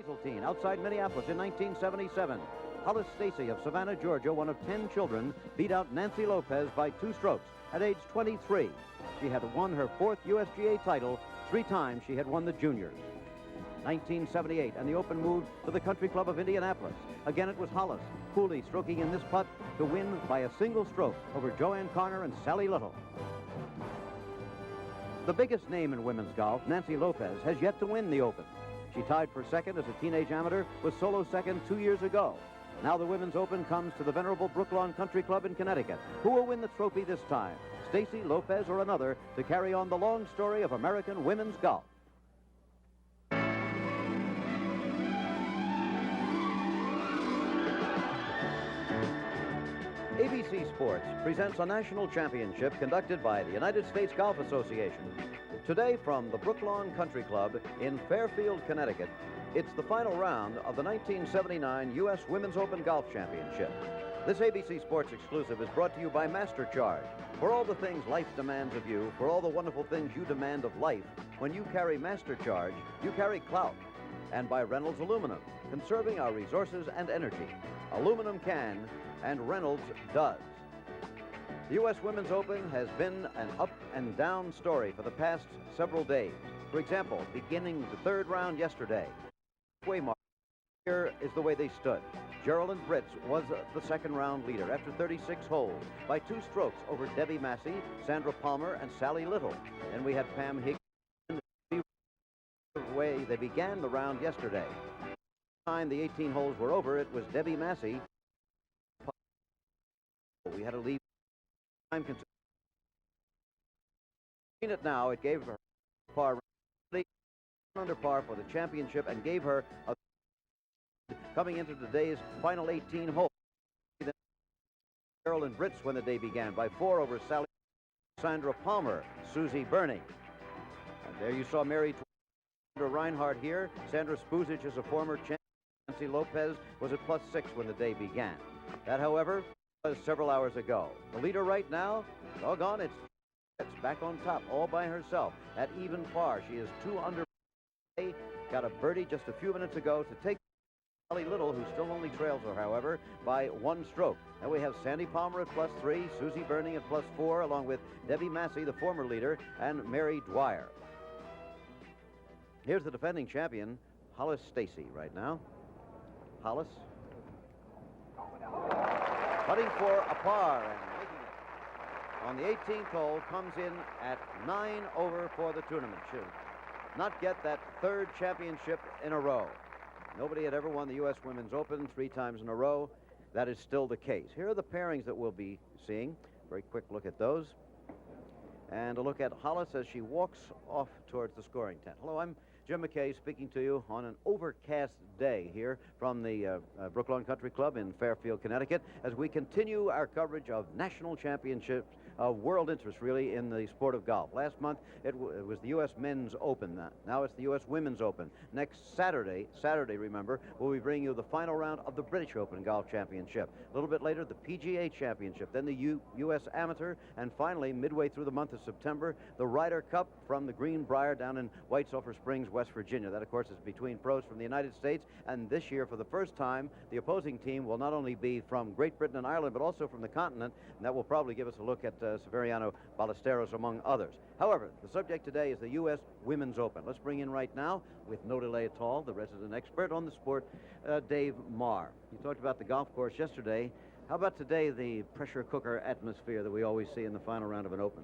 Hazeltine, outside Minneapolis in 1977. Hollis Stacy of Savannah, Georgia, one of 10 children, beat out Nancy Lopez by 2 strokes at age 23. She had won her 4th USGA title. 3 times she had won the juniors. 1978, and the Open moved to the Country Club of Indianapolis. Again, it was Hollis, coolly stroking in this putt to win by a single stroke over Joanne Carner and Sally Little. The biggest name in women's golf, Nancy Lopez, has yet to win the Open. She tied for second as a teenage amateur, was solo second 2 years ago. Now the Women's Open comes to the venerable Brooklawn Country Club in Connecticut. Who will win the trophy this time? Stacy, Lopez, or another to carry on the long story of American women's golf? ABC Sports presents a national championship conducted by the United States Golf Association. Today from the Brooklawn Country Club in Fairfield, Connecticut, it's the final round of the 1979 U.S. Women's Open Golf Championship. This ABC Sports exclusive is brought to you by Master Charge. For all the things life demands of you, for all the wonderful things you demand of life, when you carry Master Charge, you carry clout. And by Reynolds Aluminum, conserving our resources and energy. Aluminum can, and Reynolds does. The U.S. Women's Open has been an up and down story for the past several days. For example, beginning the 3rd round yesterday, here is the way they stood. Geraldine Britz was the 2nd round leader after 36 holes by 2 strokes over Debbie Massey, Sandra Palmer, and Sally Little. And we had Pam Higgins. The way they began the round yesterday. By the time the 18 holes were over, it was Debbie Massey. We had a lead time considered. It now, it gave her par under par for the championship and gave her a coming into today's final 18 holes. Geraldine Britz when the day began by 4 over Sally, Sandra Palmer, Susie Burney. And there you saw Mary Reinhardt here. Sandra Spuzic is a former champion. Nancy Lopez was at +6 when the day began. That, however, was several hours ago. The leader right now, doggone, it's back on top all by herself at even par. She is 2 under. Got a birdie just a few minutes ago to take Sally Little, who still only trails her, however, by 1 stroke. And we have Sandy Palmer at +3, Susie Burney at +4, along with Debbie Massey, the former leader, and Mary Dwyer. Here's the defending champion, Hollis Stacy, right now. Hollis. Putting for a par and making it. On the 18th hole, comes in at 9 over for the tournament. Should not get that 3rd championship in a row. Nobody had ever won the U.S. Women's Open 3 times in a row. That is still the case. Here are the pairings that we'll be seeing. Very quick look at those. And a look at Hollis as she walks off towards the scoring tent. Hello, I'm Jim McKay speaking to you on an overcast day here from the Brooklawn Country Club in Fairfield, Connecticut, as we continue our coverage of national championships of world interest, really, in the sport of golf. Last month, it was the U.S. Men's Open. Now it's the U.S. Women's Open. Next Saturday, remember, we'll be bringing you the final round of the British Open Golf Championship. A little bit later, the PGA Championship, then the U.S. Amateur, and finally, midway through the month of September, the Ryder Cup from the Greenbrier down in White Sulphur Springs, West Virginia. That, of course, is between pros from the United States, and this year, for the first time, the opposing team will not only be from Great Britain and Ireland, but also from the continent, and that will probably give us a look at Severiano Ballesteros, among others. However, the subject today is the U.S. Women's Open. Let's bring in right now, with no delay at all, the resident expert on the sport, Dave Marr. You talked about the golf course yesterday. How about today, the pressure cooker atmosphere that we always see in the final round of an Open?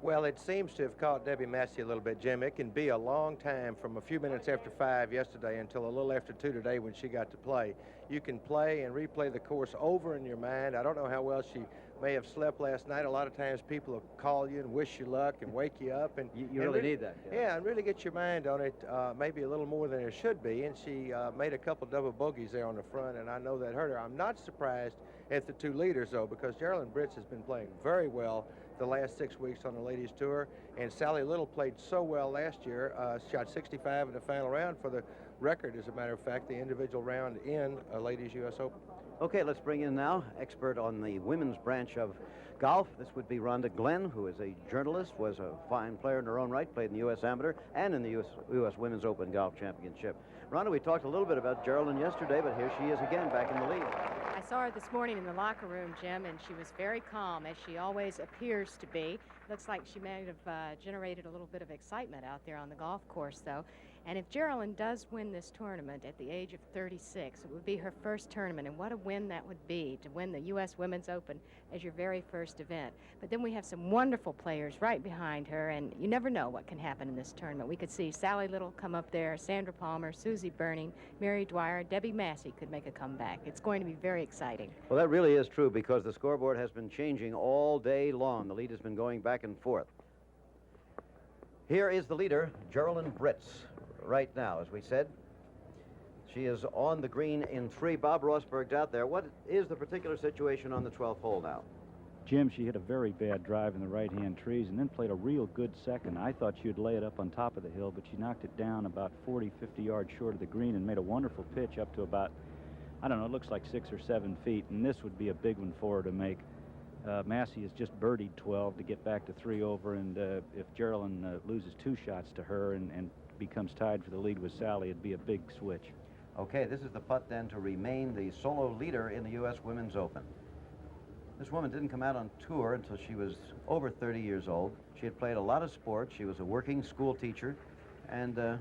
Well, it seems to have caught Debbie Massey a little bit, Jim. It can be a long time from a few minutes after 5 yesterday until a little after 2 today when she got to play. You can play and replay the course over in your mind. I don't know how well she may have slept last night. A lot of times people will call you and wish you luck and wake you up. And you really need that. Yeah, and really get your mind on it, maybe a little more than it should be. And she made a couple double bogeys there on the front, and I know that hurt her. I'm not surprised at the 2 leaders, though, because Geraldine Britz has been playing very well the last 6 weeks on the ladies tour, and Sally Little played so well last year, shot 65 in the final round for the record, as a matter of fact, the individual round in a ladies U.S. Open. Okay, let's bring in now expert on the women's branch of golf. This would be Rhonda Glenn, who is a journalist, was a fine player in her own right, played in the U.S. Amateur and in the U.S. Women's Open Golf Championship. Rhonda, we talked a little bit about Geraldine yesterday, but here she is again back in the lead. I saw her this morning in the locker room, Jim, and she was very calm, as she always appears to be. Looks like she may have generated a little bit of excitement out there on the golf course, though. And if Geraldine does win this tournament at the age of 36, it would be her first tournament, and what a win that would be, to win the U.S. Women's Open as your very first event. But then we have some wonderful players right behind her, and you never know what can happen in this tournament. We could see Sally Little come up there, Sandra Palmer, Susie Burning, Mary Dwyer, Debbie Massey could make a comeback. It's going to be very exciting. Well, that really is true, because the scoreboard has been changing all day long. The lead has been going back and forth. Here is the leader, Geraldine Britz, right now, as we said. She is on the green in 3. Bob Rosberg's out there. What is the particular situation on the 12th hole now? Jim, she hit a very bad drive in the right-hand trees and then played a real good second. I thought she would lay it up on top of the hill, but she knocked it down about 40, 50 yards short of the green and made a wonderful pitch up to about, I don't know, it looks like 6 or 7 feet, and this would be a big one for her to make. Massey has just birdied 12 to get back to 3 over, and if Geraldine loses 2 shots to her and becomes tied for the lead with Sally, it'd be a big switch. Okay, this is the putt then to remain the solo leader in the U.S. Women's Open. This woman didn't come out on tour until she was over 30 years old. She had played a lot of sports. She was a working school teacher and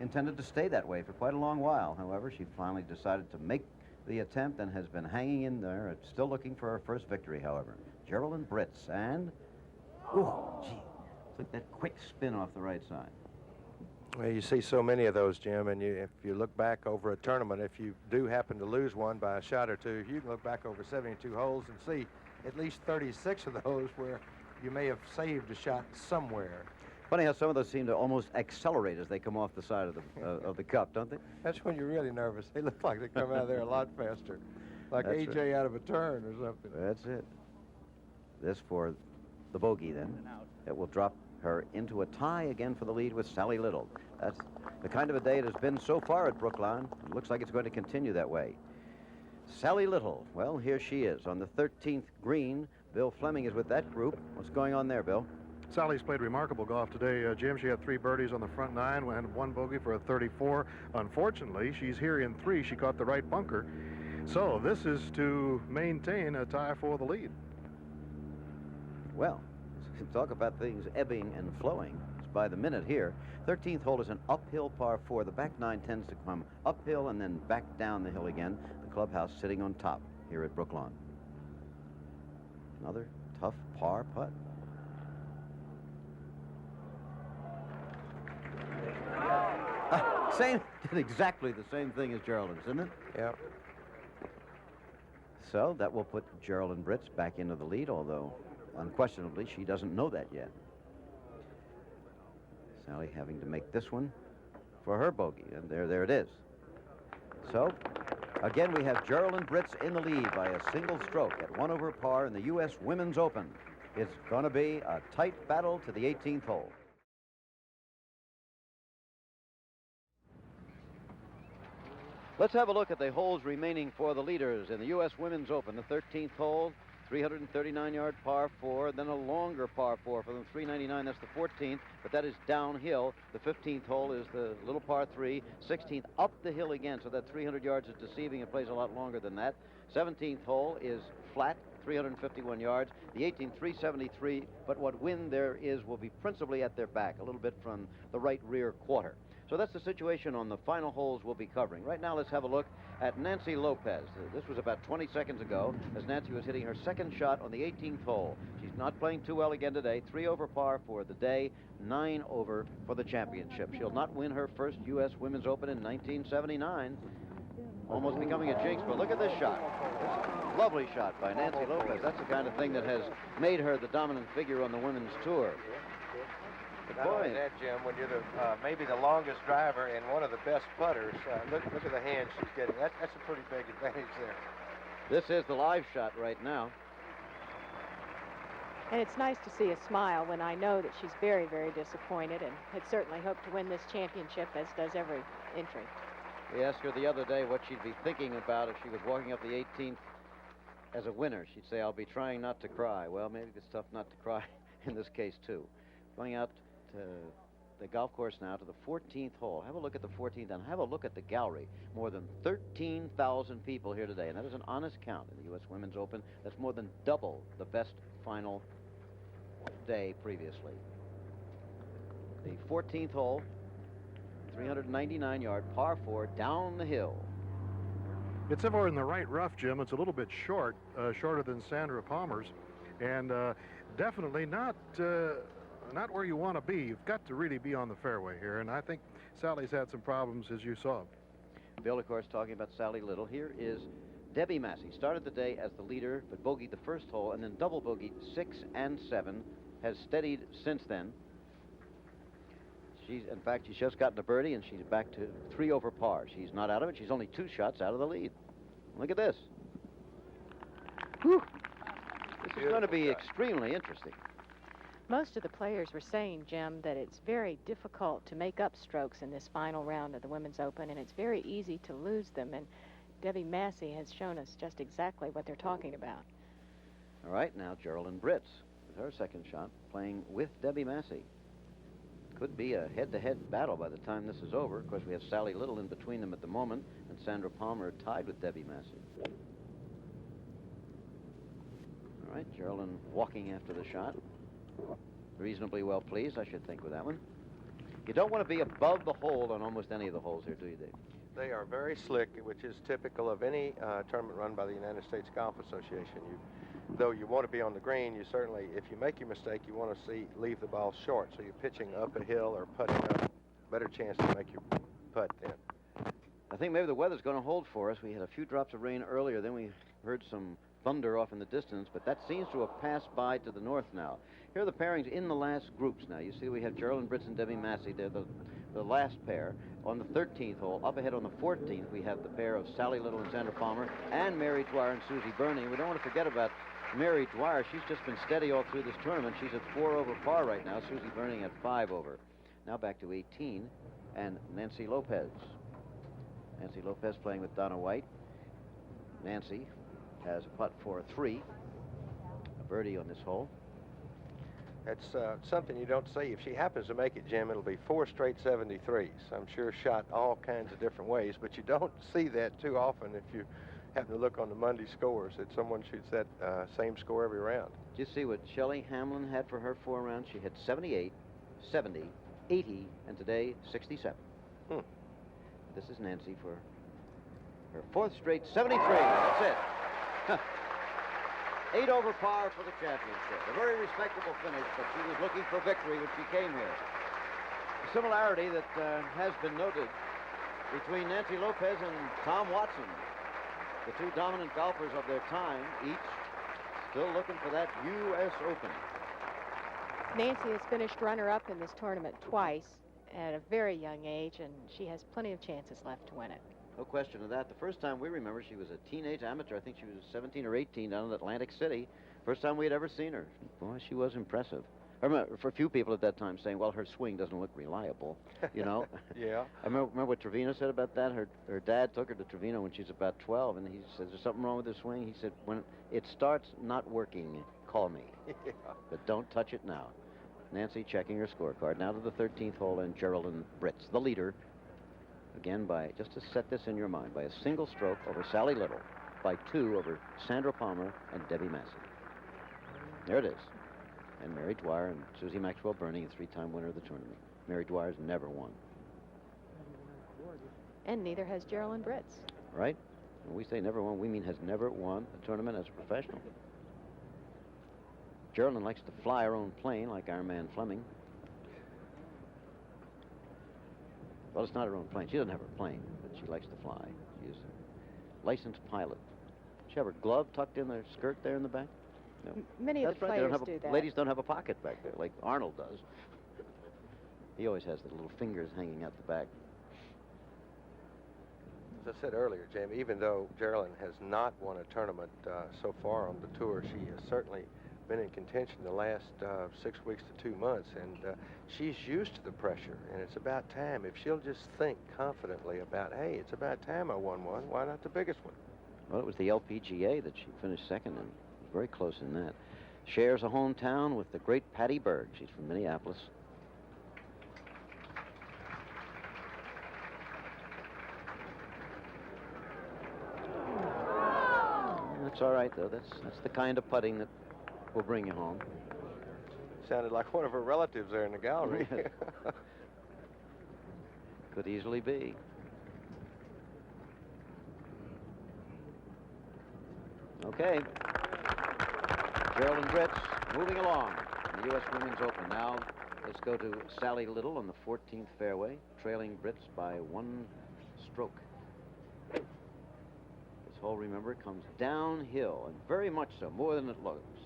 intended to stay that way for quite a long while. However, she finally decided to make the attempt and has been hanging in there, still looking for her first victory, however. Geraldine Britz, and, ooh, gee, took that quick spin off the right side. Well, you see so many of those, Jim, and if you look back over a tournament, if you do happen to lose one by a shot or two, you can look back over 72 holes and see at least 36 of those where you may have saved a shot somewhere. Funny how some of those seem to almost accelerate as they come off the side of the cup, don't they? That's when you're really nervous. They look like they come out of there a lot faster, like That's AJ right. out of a turn or something. That's it. This for the bogey, then. It will drop her into a tie again for the lead with Sally Little. That's the kind of a day it has been so far at Brookline. It looks like it's going to continue that way. Sally Little, well, here she is on the 13th green. Bill Fleming is with that group. What's going on there, Bill? Sally's played remarkable golf today, Jim. She had 3 birdies on the front 9 and 1 bogey for a 34. Unfortunately, she's here in 3. She caught the right bunker. So this is to maintain a tie for the lead. Well, talk about things ebbing and flowing. It's by the minute here. 13th hole is an uphill par 4. The back 9 tends to come uphill and then back down the hill again. The clubhouse sitting on top here at Brookline. Another tough par putt. Did exactly the same thing as Geraldine's, isn't it? Yep. So that will put Geraldine Britz back into the lead, although unquestionably she doesn't know that yet. Sally having to make this one for her bogey, and there it is. So again we have Geraldine Britz in the lead by a single stroke at 1 over par in the U.S. Women's Open. It's going to be a tight battle to the 18th hole. Let's have a look at the holes remaining for the leaders in the U.S. Women's Open. The 13th hole, 339-yard par 4, then a longer par 4 for them, 399. That's the 14th, but that is downhill. The 15th hole is the little par 3, 16th up the hill again, so that 300 yards is deceiving. It plays a lot longer than that. 17th hole is flat, 351 yards. The 18th, 373, but what wind there is will be principally at their back, a little bit from the right rear quarter. So that's the situation on the final holes we'll be covering. Right now, let's have a look at Nancy Lopez. This was about 20 seconds ago as Nancy was hitting her second shot on the 18th hole. She's not playing too well again today. 3 over par for the day, 9 over for the championship. She'll not win her first U.S. Women's Open in 1979. Almost becoming a jinx, but look at this shot. This lovely shot by Nancy Lopez. That's the kind of thing that has made her the dominant figure on the women's tour. Not only that, Jim, when you're maybe the longest driver and one of the best putters, look at the hand she's getting. That's a pretty big advantage there. This is the live shot right now. And it's nice to see a smile when I know that she's very, very disappointed and had certainly hoped to win this championship, as does every entry. We asked her the other day what she'd be thinking about if she was walking up the 18th as a winner. She'd say, I'll be trying not to cry. Well, maybe it's tough not to cry in this case, too. Going out the golf course now to the 14th hole. Have a look at the 14th and have a look at the gallery. More than 13,000 people here today, and that is an honest count in the U.S. Women's Open. That's more than double the best final day previously. The 14th hole, 399-yard par 4 down the hill. It's over in the right rough, Jim. It's a little bit short, shorter than Sandra Palmer's, and definitely not where you want to be. You've got to really be on the fairway here, and I think Sally's had some problems, as you saw. Bill, of course, talking about Sally Little. Here is Debbie Massey. Started the day as the leader, but bogeyed the first hole, and then double bogeyed 6 and 7. Has steadied since then. In fact, she's just gotten a birdie, and she's back to 3 over par. She's not out of it. She's only 2 shots out of the lead. Look at this. Whew. This is going to be extremely interesting. Most of the players were saying, Jim, that it's very difficult to make up strokes in this final round of the Women's Open, and it's very easy to lose them. And Debbie Massey has shown us just exactly what they're talking about. All right, now Geraldine Britz with her second shot, playing with Debbie Massey. Could be a head-to-head battle by the time this is over. Of course, we have Sally Little in between them at the moment, and Sandra Palmer tied with Debbie Massey. All right, Geraldine walking after the shot. Reasonably well pleased, I should think, with that one. You don't want to be above the hole on almost any of the holes here, do you, Dave? They are very slick, which is typical of any tournament run by the United States Golf Association. Though you want to be on the green, you certainly, if you make your mistake, you want to leave the ball short, so you're pitching up a hill or putting up, better chance to make your putt in. I think maybe the weather's going to hold for us. We had a few drops of rain earlier, then we heard some thunder off in the distance, but that seems to have passed by to the north now. Here are the pairings in the last groups now. You see we have Geraldine Britz and Debbie Massey. They're the last pair. On the 13th hole, up ahead on the 14th, we have the pair of Sally Little and Sandra Palmer, and Mary Dwyer and Susie Burney. We don't want to forget about Mary Dwyer. She's just been steady all through this tournament. She's at 4 over par right now. Susie Burney at 5 over. Now back to 18, and Nancy Lopez. Nancy Lopez playing with Donna White. Nancy has a putt for a 3. A birdie on this hole. That's something you don't see. If she happens to make it, Jim, it'll be 4 straight 73s. I'm sure shot all kinds of different ways, but you don't see that too often if you happen to look on the Monday scores that someone shoots that same score every round. Did you see what Shelley Hamlin had for her 4 rounds? She had 78, 70, 80, and today 67. This is Nancy for her 4th straight 73. That's it. 8 over par for the championship. A very respectable finish, but she was looking for victory when she came here. A similarity that has been noted between Nancy Lopez and Tom Watson, the 2 dominant golfers of their time, each still looking for that U.S. Open. Nancy has finished runner-up in this tournament twice at a very young age, and she has plenty of chances left to win it. No question of that. The first time we remember, she was a teenage amateur. I think she was 17 or 18 down in Atlantic City. First time we had ever seen her. Boy, she was impressive. I remember for a few people at that time saying, well, her swing doesn't look reliable, you know? Yeah. I remember what Trevino said about that. Her dad took her to Trevino when she was about 12, and he said, is there something wrong with her swing? He said, when it starts not working, call me. Yeah. But don't touch it now. Nancy checking her scorecard. Now to the 13th hole, and Geraldine Britz, the leader. Again, just to set this in your mind, by a single stroke over Sally Little, by 2 over Sandra Palmer and Debbie Massey. There it is. And Mary Dwyer and Susie Maxwell Burney, a 3-time winner of the tournament. Mary Dwyer's never won. And neither has Geraldine Britz. Right? When we say never won, we mean has never won a tournament as a professional. Geraldine likes to fly her own plane like our man Fleming. Well, it's not her own plane. She doesn't have her plane, but she likes to fly. She's a licensed pilot. She have her glove tucked in her skirt there in the back? No. Many of the That's right. players do that. Ladies don't have a pocket back there like Arnold does. He always has the little fingers hanging out the back. As I said earlier, Jamie, even though Geraldine has not won a tournament so far on the tour, she has certainly been in contention the last 6 weeks to 2 months, and she's used to the pressure, and it's about time. If she'll just think confidently about, hey, it's about time I won one, why not the biggest one? Well, it was the LPGA that she finished second in. Very close in that. Shares a hometown with the great Patty Berg. She's from Minneapolis. That's all right, though. That's the kind of putting that will bring you home. Sounded like one of her relatives there in the gallery. Could easily be. Okay. Geraldine Britz moving along in the U.S. Women's Open. Now let's go to Sally Little on the 14th fairway, trailing Britz by 1 stroke. This hole, remember, comes downhill, and very much so, more than it looks.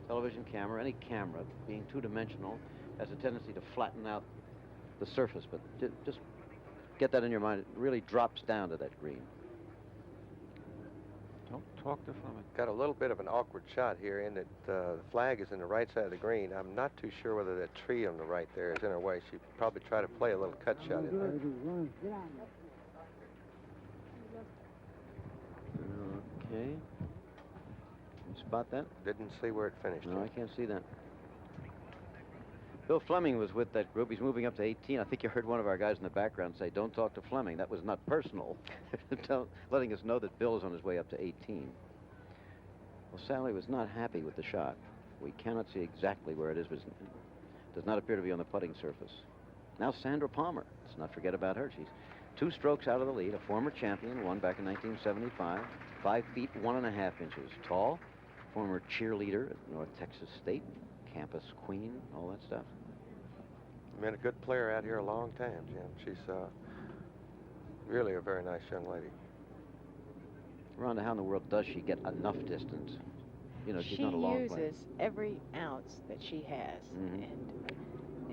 Television camera, any camera, being two-dimensional, has a tendency to flatten out the surface, but just get that in your mind. It really drops down to that green. Don't talk to Fleming. Got a little bit of an awkward shot here in that the flag is in the right side of the green. I'm not too sure whether that tree on the right there is in her way. She probably tried to play a little cut shot in there. Okay. You spot that? Didn't see where it finished. No, I can't see that. Bill Fleming was with that group. He's moving up to 18. I think you heard one of our guys in the background say, "Don't talk to Fleming." That was not personal. Letting us know that Bill is on his way up to 18. Well, Sally was not happy with the shot. We cannot see exactly where it is, but it does not appear to be on the putting surface. Now Sandra Palmer. Let's not forget about her. She's 2 strokes out of the lead, a former champion, won back in 1975, 5 feet 1.5 inches tall, former cheerleader at North Texas State, campus queen, all that stuff. Been a good player out here a long time, Jim. She's really a very nice young lady. Rhonda, how in the world does she get enough distance? You know, she's she not a long uses player. every ounce that she has, and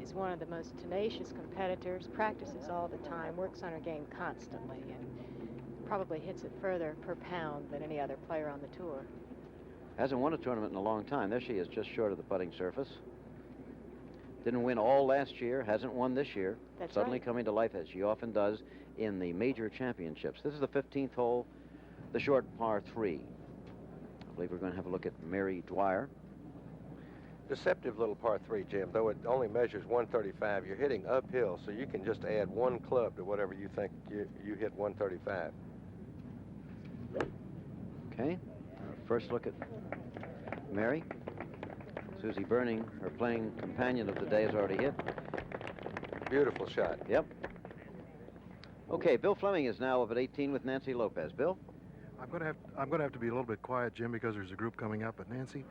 is one of the most tenacious competitors, practices all the time, works on her game constantly, and probably hits it further per pound than any other player on the tour. Hasn't won a tournament in a long time. There she is, just short of the putting surface. Didn't win all last year, hasn't won this year. That's Suddenly right. coming to life, as she often does in the major championships. This is the 15th hole, the short par 3. I believe we're going to have a look at Mary Dwyer. Deceptive little par 3, Jim. Though it only measures 135, you're hitting uphill, so you can just add 1 club to whatever you think you hit 135. Okay, first look at Mary. Susie Burning, her playing companion of the day, has already hit. Beautiful shot. Yep. Okay, Bill Fleming is now up at 18 with Nancy Lopez. Bill? I'm going to have to be a little bit quiet, Jim, because there's a group coming up. But Nancy,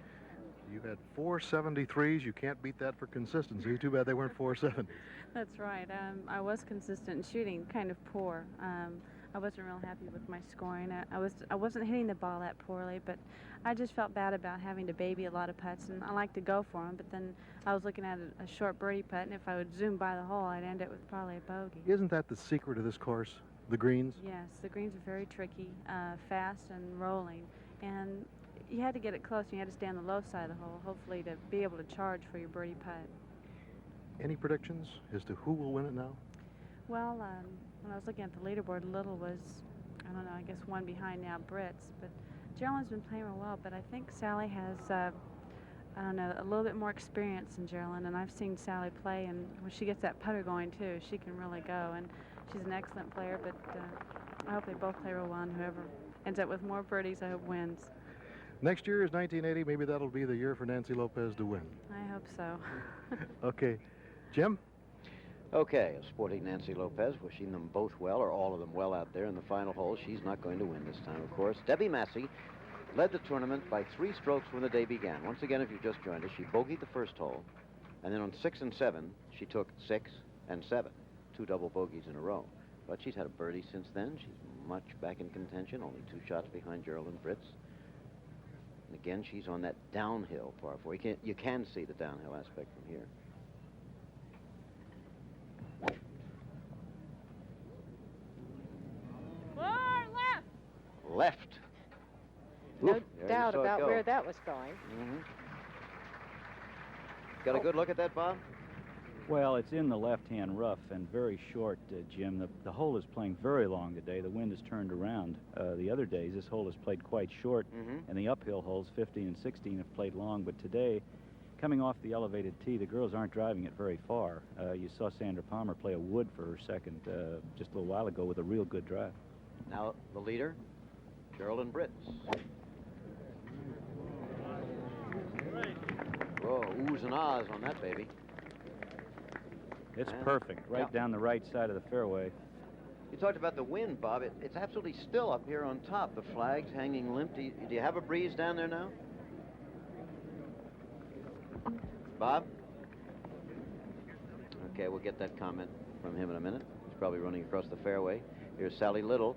you had 473s. You can't beat that for consistency. Too bad they weren't 4.7. That's right. I was consistent in shooting, kind of poor. I wasn't real happy with my scoring. I wasn't hitting the ball that poorly, but I just felt bad about having to baby a lot of putts, and I like to go for them. But then I was looking at a short birdie putt, and if I would zoom by the hole, I'd end up with probably a bogey. Isn't that the secret of this course, the greens? Yes, the greens are very tricky, fast and rolling, and you had to get it close. And you had to stay on the low side of the hole, hopefully, to be able to charge for your birdie putt. Any predictions as to who will win it now? Well, when I was looking at the leaderboard, Little was, I don't know, I guess 1 behind now, Britz. But Geraldine's been playing real well, but I think Sally has, I don't know, a little bit more experience than Geraldine, and I've seen Sally play, and when she gets that putter going, too, she can really go, and she's an excellent player, but I hope they both play real well, and whoever ends up with more birdies, I hope wins. Next year is 1980. Maybe that'll be the year for Nancy Lopez to win. I hope so. Okay. Jim? Okay, sporting Nancy Lopez, wishing them both well, or all of them well out there in the final hole. She's not going to win this time, of course. Debbie Massey led the tournament by 3 strokes when the day began. Once again, if you've just joined us, she bogeyed the first hole, and then on 6 and 7, she took 6 and 7, 2 double bogeys in a row. But she's had a birdie since then. She's much back in contention, only 2 shots behind Geraldine Britz. And again, she's on that downhill par 4. You can see the downhill aspect from here. Left. No Oof, there you doubt saw it about go. where that was going. Got a good look at that, Bob? Well, it's in the left-hand rough and very short, Jim. The hole is playing very long today. The wind has turned around. The other days, this hole is played quite short, and the uphill holes, 15 and 16, have played long. But today, coming off the elevated tee, the girls aren't driving it very far. You saw Sandra Palmer play a wood for her second just a little while ago with a real good drive. Now, the leader, Geraldine Britz. Whoa, oohs and ahs on that baby. It's And- perfect, right yeah. down the right side of the fairway. You talked about the wind, Bob. It's absolutely still up here on top. The flag's hanging limp. Do you have a breeze down there now? Bob? Okay, we'll get that comment from him in a minute. He's probably running across the fairway. Here's Sally Little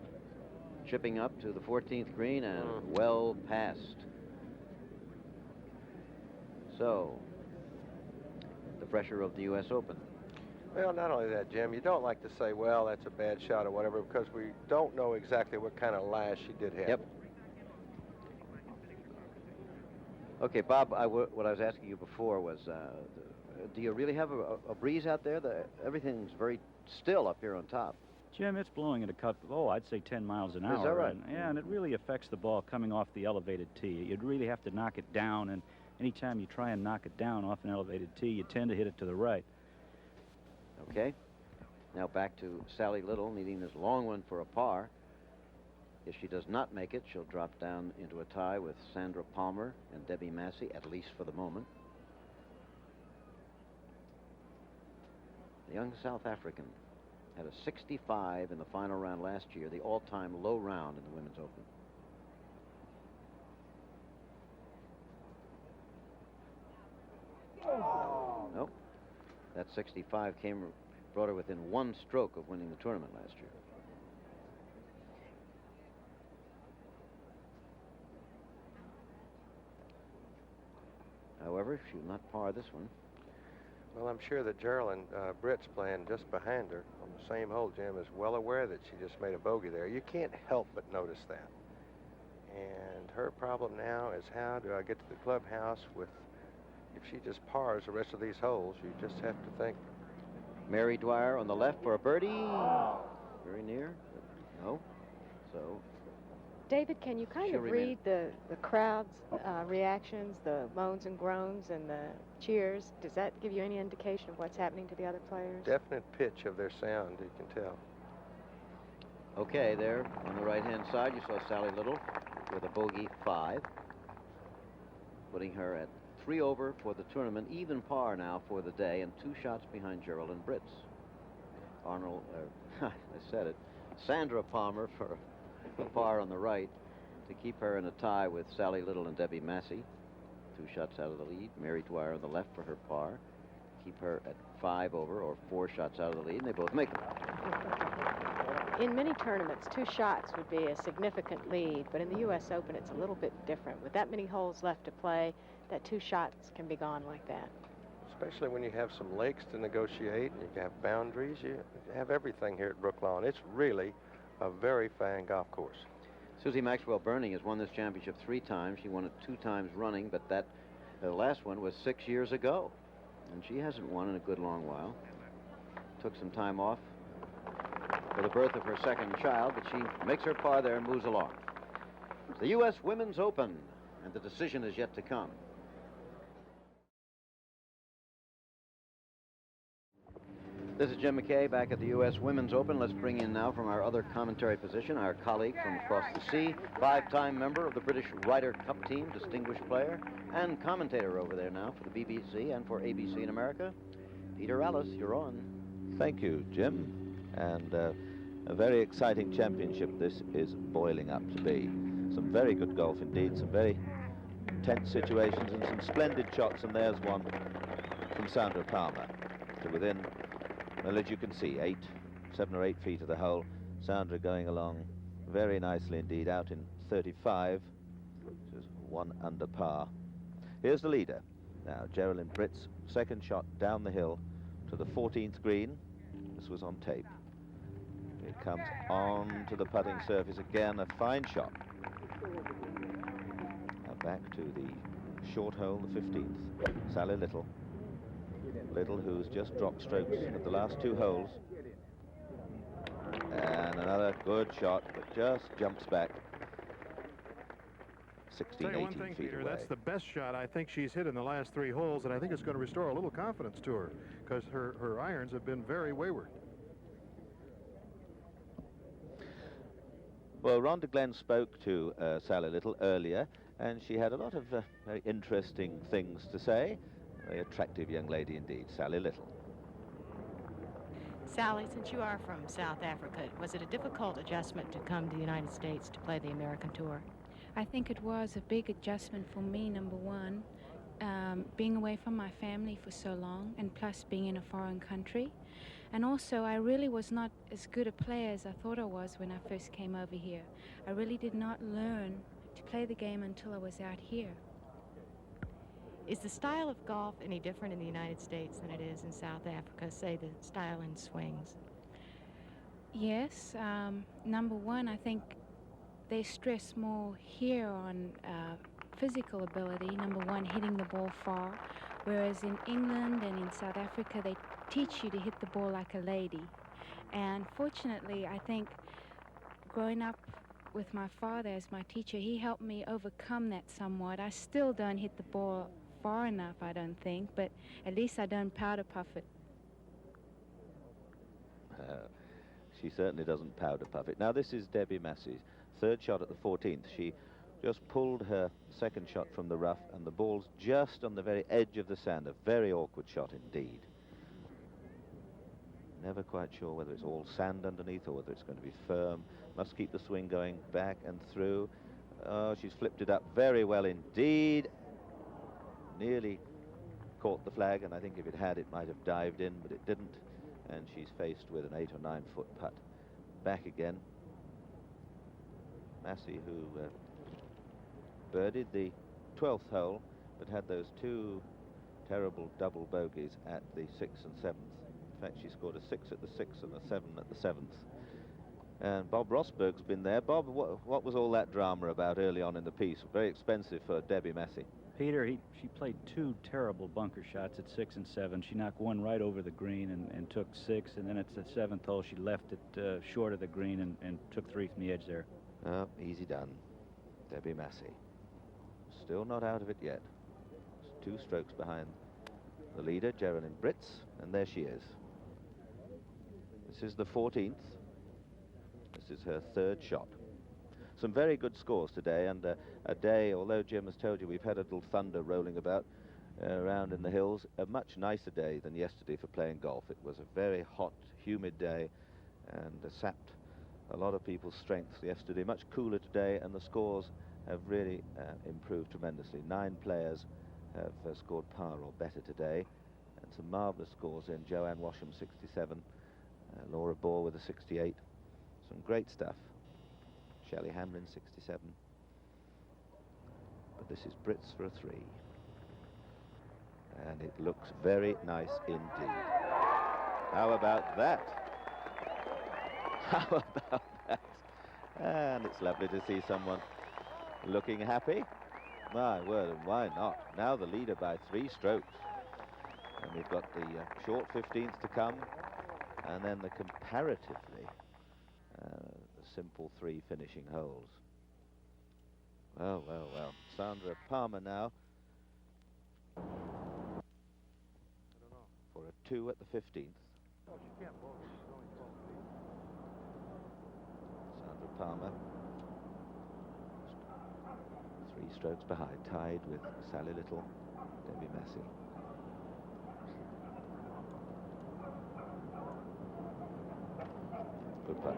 chipping up to the 14th green and well past. So, the pressure of the U.S. Open. Well, not only that, Jim, you don't like to say, well, that's a bad shot or whatever, because we don't know exactly what kind of lash she did have. Yep. Okay, Bob, what I was asking you before was, do you really have a breeze out there? Everything's very still up here on top. Jim, it's blowing at a cut, I'd say 10 miles an Is hour. that right? And it really affects the ball coming off the elevated tee. You'd really have to knock it down, and anytime you try and knock it down off an elevated tee, you tend to hit it to the right. Okay. Now back to Sally Little, needing this long one for a par. If she does not make it, she'll drop down into a tie with Sandra Palmer and Debbie Massey, at least for the moment. The young South African had a 65 in the final round last year, the all-time low round in the Women's Open. Nope. That 65 brought her within one stroke of winning the tournament last year. However, she will not par this one. Well, I'm sure that Geraldine Britt's playing just behind her on the same hole, Jim, is well aware that she just made a bogey there. You can't help but notice that. And her problem now is, how do I get to the clubhouse with, if she just pars the rest of these holes, you just have to think. Mary Dwyer on the left for a birdie. Very near, but no. So David, can you kind She'll of remain- read the crowd's reactions, the moans and groans and the cheers? Does that give you any indication of what's happening to the other players? Definite pitch of their sound, you can tell. okay, there on the right-hand side, you saw Sally Little with a bogey 5, putting her at 3 over for the tournament, even par now for the day, and 2 shots behind Geraldine Britz. I said it, Sandra Palmer for a par on the right to keep her in a tie with Sally Little and Debbie Massey. 2 shots out of the lead. Mary Dwyer on the left for her par. Keep her at 5 over, or 4 shots out of the lead, and they both make them. In many tournaments, 2 shots would be a significant lead, but in the U.S. Open, it's a little bit different. With that many holes left to play, that 2 shots can be gone like that. Especially when you have some lakes to negotiate and you have boundaries. You have everything here at Brooklawn. It's really a very fine golf course. Susie Maxwell Burning has won this championship 3 times. She won it 2 times running, but that last one was 6 years ago. And she hasn't won in a good long while. Took some time off for the birth of her second child, but she makes her par there and moves along. It's the U.S. Women's Open, and the decision is yet to come. This is Jim McKay back at the U.S. Women's Open. Let's bring in now from our other commentary position our colleague from across the sea, 5-time member of the British Ryder Cup team, distinguished player, and commentator over there now for the BBC and for ABC in America. Peter Allis, you're on. Thank you, Jim. And a very exciting championship this is boiling up to be. Some very good golf indeed, some very tense situations and some splendid shots, and there's one from Sandra Palmer to within, well, as you can see, 7 or 8 feet of the hole. Sandra going along very nicely indeed, out in 35, which is 1 under par. Here's the leader. Now, Geraldine Britt's second shot down the hill to the 14th green. This was on tape. It comes on to the putting surface again, a fine shot. Now back to the short hole, the 15th. Sally Little. Little, who's just dropped strokes at the last 2 holes. And another good shot, but just jumps back 16, Tell you 18 one thing, feet Peter, away. that's the best shot I think she's hit in the last 3 holes, and I think it's going to restore a little confidence to her, because her irons have been very wayward. Well, Rhonda Glenn spoke to Sally Little earlier, and she had a lot of very interesting things to say. Very attractive young lady indeed, Sally Little. Sally, since you are from South Africa, was it a difficult adjustment to come to the United States to play the American Tour? I think it was a big adjustment for me, number one, being away from my family for so long, and plus being in a foreign country. And also, I really was not as good a player as I thought I was when I first came over here. I really did not learn to play the game until I was out here. Is the style of golf any different in the United States than it is in South Africa, say the style in swings? Yes, number one, I think they stress more here on physical ability, number one, hitting the ball far, whereas in England and in South Africa, they teach you to hit the ball like a lady. And fortunately, I think growing up with my father as my teacher, he helped me overcome that somewhat. I still don't hit the ball far enough, I don't think, but at least I don't powder puff it. She certainly doesn't powder puff it. Now, this is Debbie Massey's third shot at the 14th. She just pulled her second shot from the rough, and the ball's just on the very edge of the sand. A very awkward shot indeed. Never quite sure whether it's all sand underneath or whether it's going to be firm. Must keep the swing going back and through. Oh, she's flipped it up very well indeed. Nearly caught the flag, and I think if it had, it might have dived in, but it didn't. And she's faced with an 8 or 9 foot putt back again. Massey, who birdied the 12th hole, but had those 2 terrible double bogeys at the 6th and 7th. In fact, she scored a 6 at the 6th and a 7 at the 7th. And Bob Rosberg's been there. Bob, what was all that drama about early on in the piece? Very expensive for Debbie Massey. Peter, she played 2 terrible bunker shots at 6 and 7. She knocked one right over the green and took 6, and then at the 7th hole she left it short of the green and took 3 from the edge there. Oh, easy done. Debbie Massey. Still not out of it yet. 2 strokes behind the leader, Geraldine Britz, and there she is. This is the 14th. This is her 3rd shot. Some very good scores today, and a day, although Jim has told you we've had a little thunder rolling about around in the hills, a much nicer day than yesterday for playing golf. It was a very hot, humid day and sapped a lot of people's strength yesterday. Much cooler today, and the scores have really improved tremendously. 9 players have scored par or better today, and some marvellous scores in. Joanne Washam, 67, Laura Bohr with a 68. Some great stuff. Shelley Hamlin, 67. But this is Britz for a 3. And it looks very nice indeed. How about that? How about that? And it's lovely to see someone looking happy. My word, and why not? Now the leader by 3 strokes. And we've got the short 15th to come, and then the comparatively simple 3 finishing holes. Well, well, well. Sandra Palmer now for a 2 at the 15th. Oh, she can't bogey. She's only 12 feet. Sandra Palmer, 3 strokes behind, tied with Sally Little, Debbie Massey. Good putt.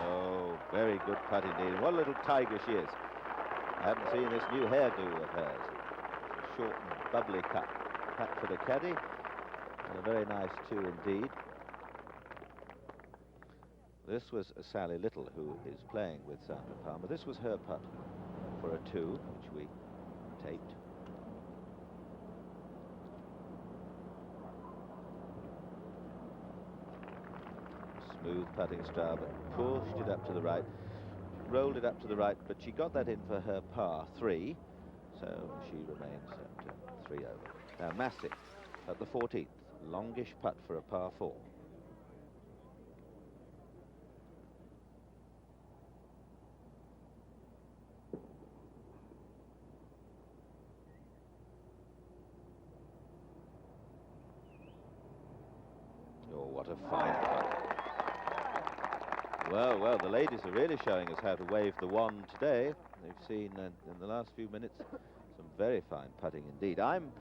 Oh, very good putt indeed. What a little tiger she is. I haven't seen this new hairdo of hers. Short and bubbly cut. Putt for the caddy. And a very nice 2 indeed. This was Sally Little, who is playing with Sandra Palmer. This was her putt for a 2, which we taped. Smooth putting star, but pushed it up to the right, rolled it up to the right, but she got that in for her par 3, so she remains at 3 over. Now Massey at the 14th, longish putt for a par 4. Oh, what a fine putt. Well, well, the ladies are really showing us how to wave the wand today. We've seen in the last few minutes some very fine putting indeed. I'm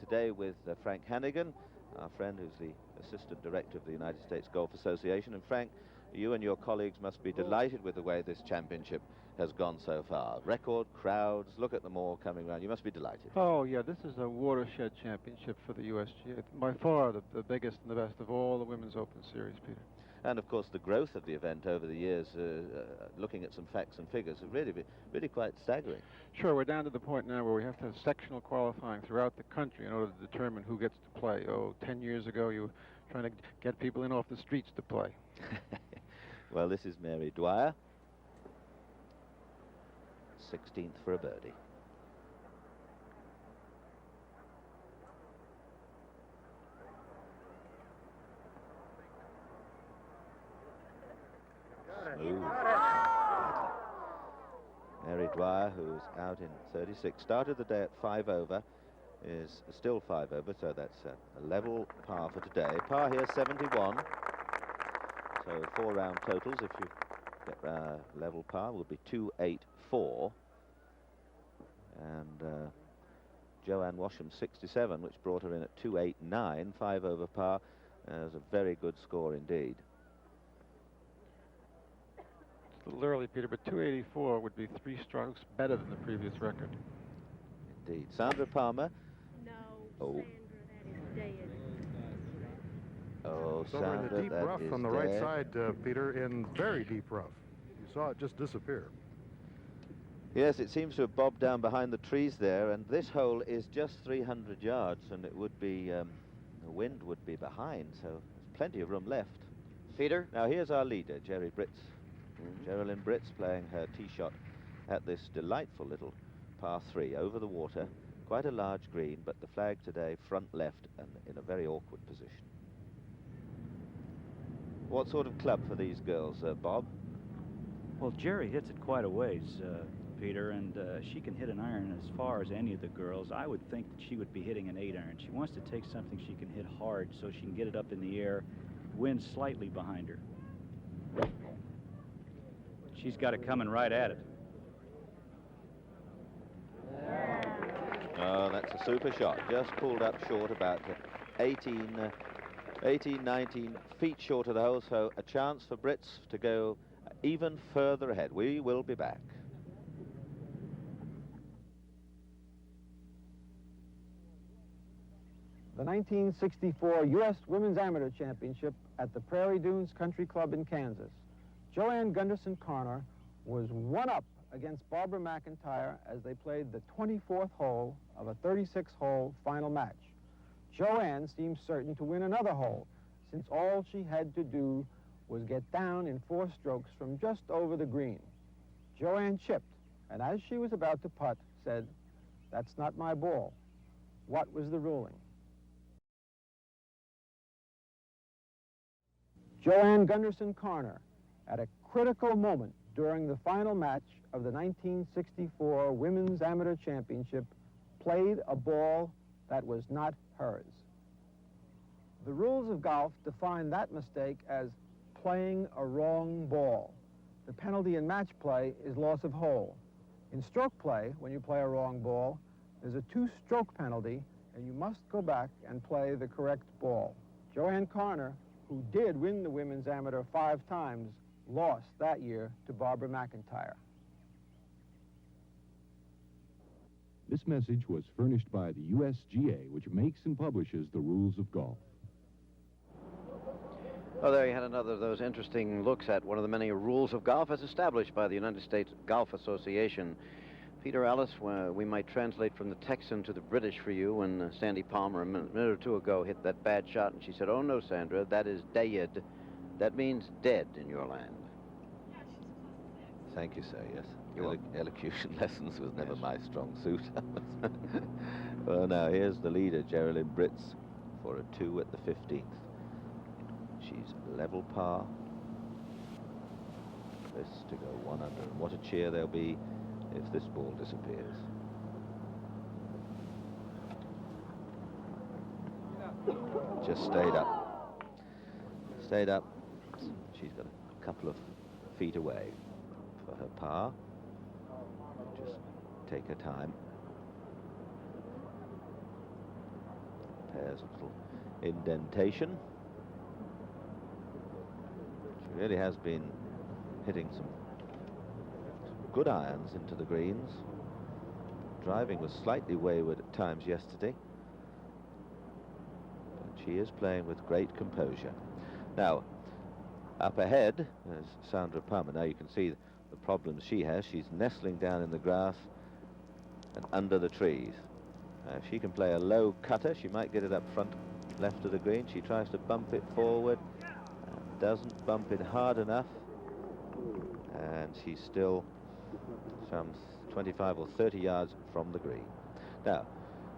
today with Frank Hannigan, our friend who's the Assistant Director of the United States Golf Association. And Frank, you and your colleagues must be delighted with the way this championship has gone so far. Record crowds, look at them all coming around. You must be delighted. Oh, yeah, this is a watershed championship for the USGA. By far the biggest and the best of all the Women's Open Series, Peter. And, of course, the growth of the event over the years, looking at some facts and figures, have really quite staggering. Sure, we're down to the point now where we have to have sectional qualifying throughout the country in order to determine who gets to play. Oh, 10 years ago, you were trying to get people in off the streets to play. Well, this is Mary Dwyer. 16th for a birdie. Smooth. Mary Dwyer, who's out in 36, started the day at 5 over, is still 5 over, so that's a level par for today. Par here, 71. So 4 round totals, if you get level par, will be 284. And Joanne Washam, 67, which brought her in at 289, 5 over par. Is a very good score indeed. It's a little early, Peter, but 284 would be 3 strokes better than the previous record. Indeed. Sandra Palmer. No, Oh. Sandra, that is dead. Oh, It's over in Sandra, the deep that rough is on the right there. side, Peter, in very deep rough. You saw it just disappear. Yes, it seems to have bobbed down behind the trees there, and this hole is just 300 yards, and it would be, the wind would be behind, so there's plenty of room left. Peter? Now, here's our leader, Jerry Britz. Geraldine Britz playing her tee shot at this delightful little par 3 over the water. Quite a large green, but the flag today front left and in a very awkward position. What sort of club for these girls, Bob? Well, Jerry hits it quite a ways, Peter, and she can hit an iron as far as any of the girls. I would think that she would be hitting an 8-iron. She wants to take something she can hit hard so she can get it up in the air, wind slightly behind her. She's got it coming right at it. Oh, that's a super shot. Just pulled up short, about 18, 19 feet short of the hole, so a chance for Britz to go even further ahead. We will be back. The 1964 U.S. Women's Amateur Championship at the Prairie Dunes Country Club in Kansas. Joanne Gunderson Carner was one up against Barbara McIntyre as they played the 24th hole of a 36-hole final match. Joanne seemed certain to win another hole, since all she had to do was get down in 4 strokes from just over the green. Joanne chipped, and as she was about to putt, said, "That's not my ball." What was the ruling? Joanne Gunderson Carner, at a critical moment during the final match of the 1964 Women's Amateur Championship, played a ball that was not hers. The rules of golf define that mistake as playing a wrong ball. The penalty in match play is loss of hole. In stroke play, when you play a wrong ball, there's a 2-stroke penalty, and you must go back and play the correct ball. Joanne Carner, who did win the Women's Amateur 5 times, lost that year to Barbara McIntyre. This message was furnished by the USGA, which makes and publishes the rules of golf. Oh, there you had another of those interesting looks at one of the many rules of golf as established by the United States Golf Association. Peter Ellis, we might translate from the Texan to the British for you when Sandy Palmer a minute or two ago hit that bad shot, and she said, "Oh no, Sandra, that is dead." That means dead in your land. Thank you, sir, yes. You're welcome. Elocution lessons was never my strong suit. Well, now, here's the leader, Geraldine Britz, for a 2 at the 15th. She's level par. This to go 1 under. And what a cheer there'll be if this ball disappears. Just stayed up. Stayed up. She's got a couple of feet away for her par. Just take her time. There's a little indentation. She really has been hitting some good irons into the greens. Driving was slightly wayward at times yesterday, but she is playing with great composure. Now, up ahead is Sandra Palmer. Now you can see the problems she has. She's nestling down in the grass and under the trees. If she can play a low cutter, she might get it up front left of the green. She tries to bump it forward and doesn't bump it hard enough, and she's still some 25 or 30 yards from the green. Now,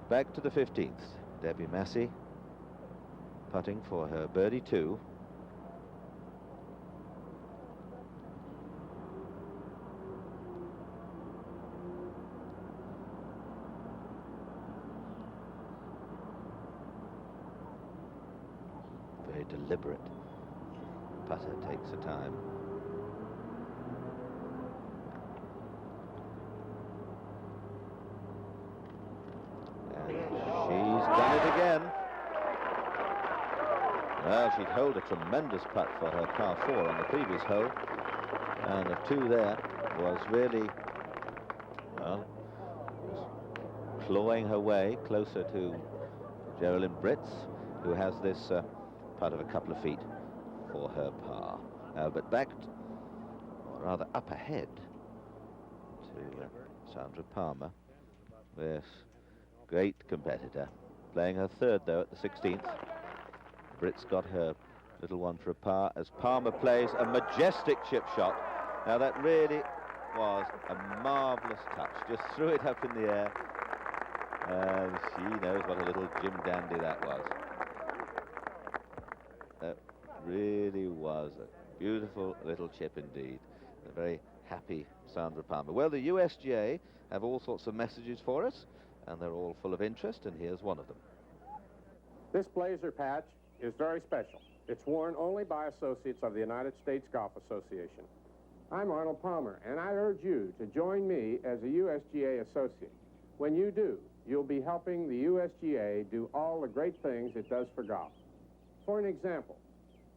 back to the 15th. Debbie Massey putting for her birdie 2. Very deliberate putter, takes her time. Well, she'd hold a tremendous putt for her par 4 on the previous hole, and the 2 there was really, well, clawing her way closer to Geraldine Britz, who has this putt of a couple of feet for her par. But back, rather up ahead to Sandra Palmer, this great competitor, playing her 3rd though at the 16th. Britz got her little one for a par as Palmer plays a majestic chip shot. Now that really was a marvellous touch. Just threw it up in the air, and she knows what a little Jim Dandy that was. That really was a beautiful little chip indeed. A very happy Sandra Palmer. Well, the USGA have all sorts of messages for us, and they're all full of interest, and here's one of them. This blazer patch is very special. It's worn only by associates of the United States Golf Association. I'm Arnold Palmer, and I urge you to join me as a USGA associate. When you do, you'll be helping the USGA do all the great things it does for golf. For an example,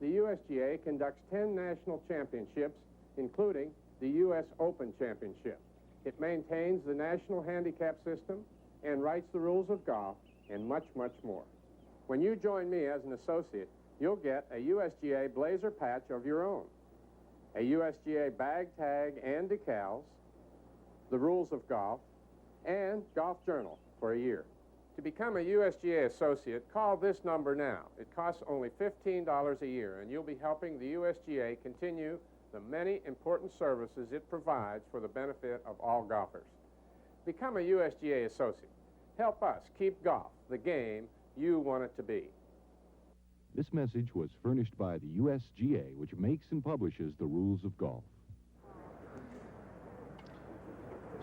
the USGA conducts 10 national championships, including the U.S. Open Championship. It maintains the national handicap system and writes the rules of golf, and much, much more. When you join me as an associate, you'll get a USGA blazer patch of your own, a USGA bag tag and decals, the rules of golf, and Golf Journal for a year. To become a USGA associate, call this number now. It costs only $15 a year, and you'll be helping the USGA continue the many important services it provides for the benefit of all golfers. Become a USGA associate. Help us keep golf the game you want it to be. This message was furnished by the USGA, which makes and publishes the rules of golf.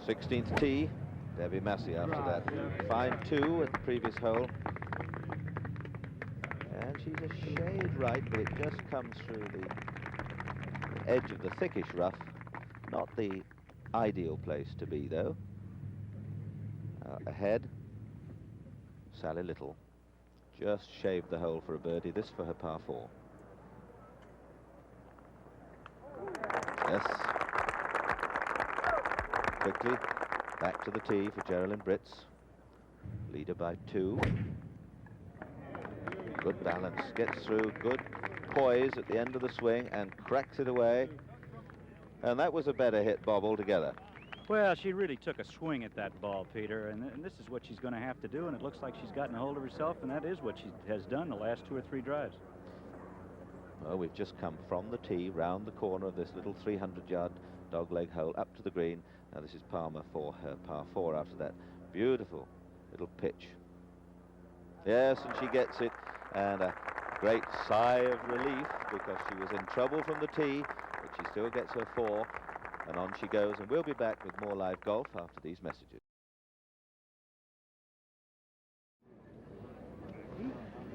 16th tee, Debbie Massey after that fine 2 at the previous hole. And she's a shade right, but it just comes through the edge of the thickish rough. Not the ideal place to be, though. Ahead, Sally Little just shaved the hole for a birdie. This for her par 4. Yes. Quickly back to the tee for Geraldine Britz. Leader by 2. Good balance, gets through, good poise at the end of the swing and cracks it away. And that was a better hit, Bob, altogether. Well, she really took a swing at that ball, Peter, and this is what she's going to have to do, and it looks like she's gotten a hold of herself, and that is what she has done the last 2 or 3 drives. Well, we've just come from the tee, round the corner of this little 300-yard dogleg hole, up to the green. Now this is Palmer for her par 4 after that beautiful little pitch. Yes, and she gets it, and a great sigh of relief because she was in trouble from the tee, but she still gets her 4. And on she goes, and we'll be back with more live golf after these messages.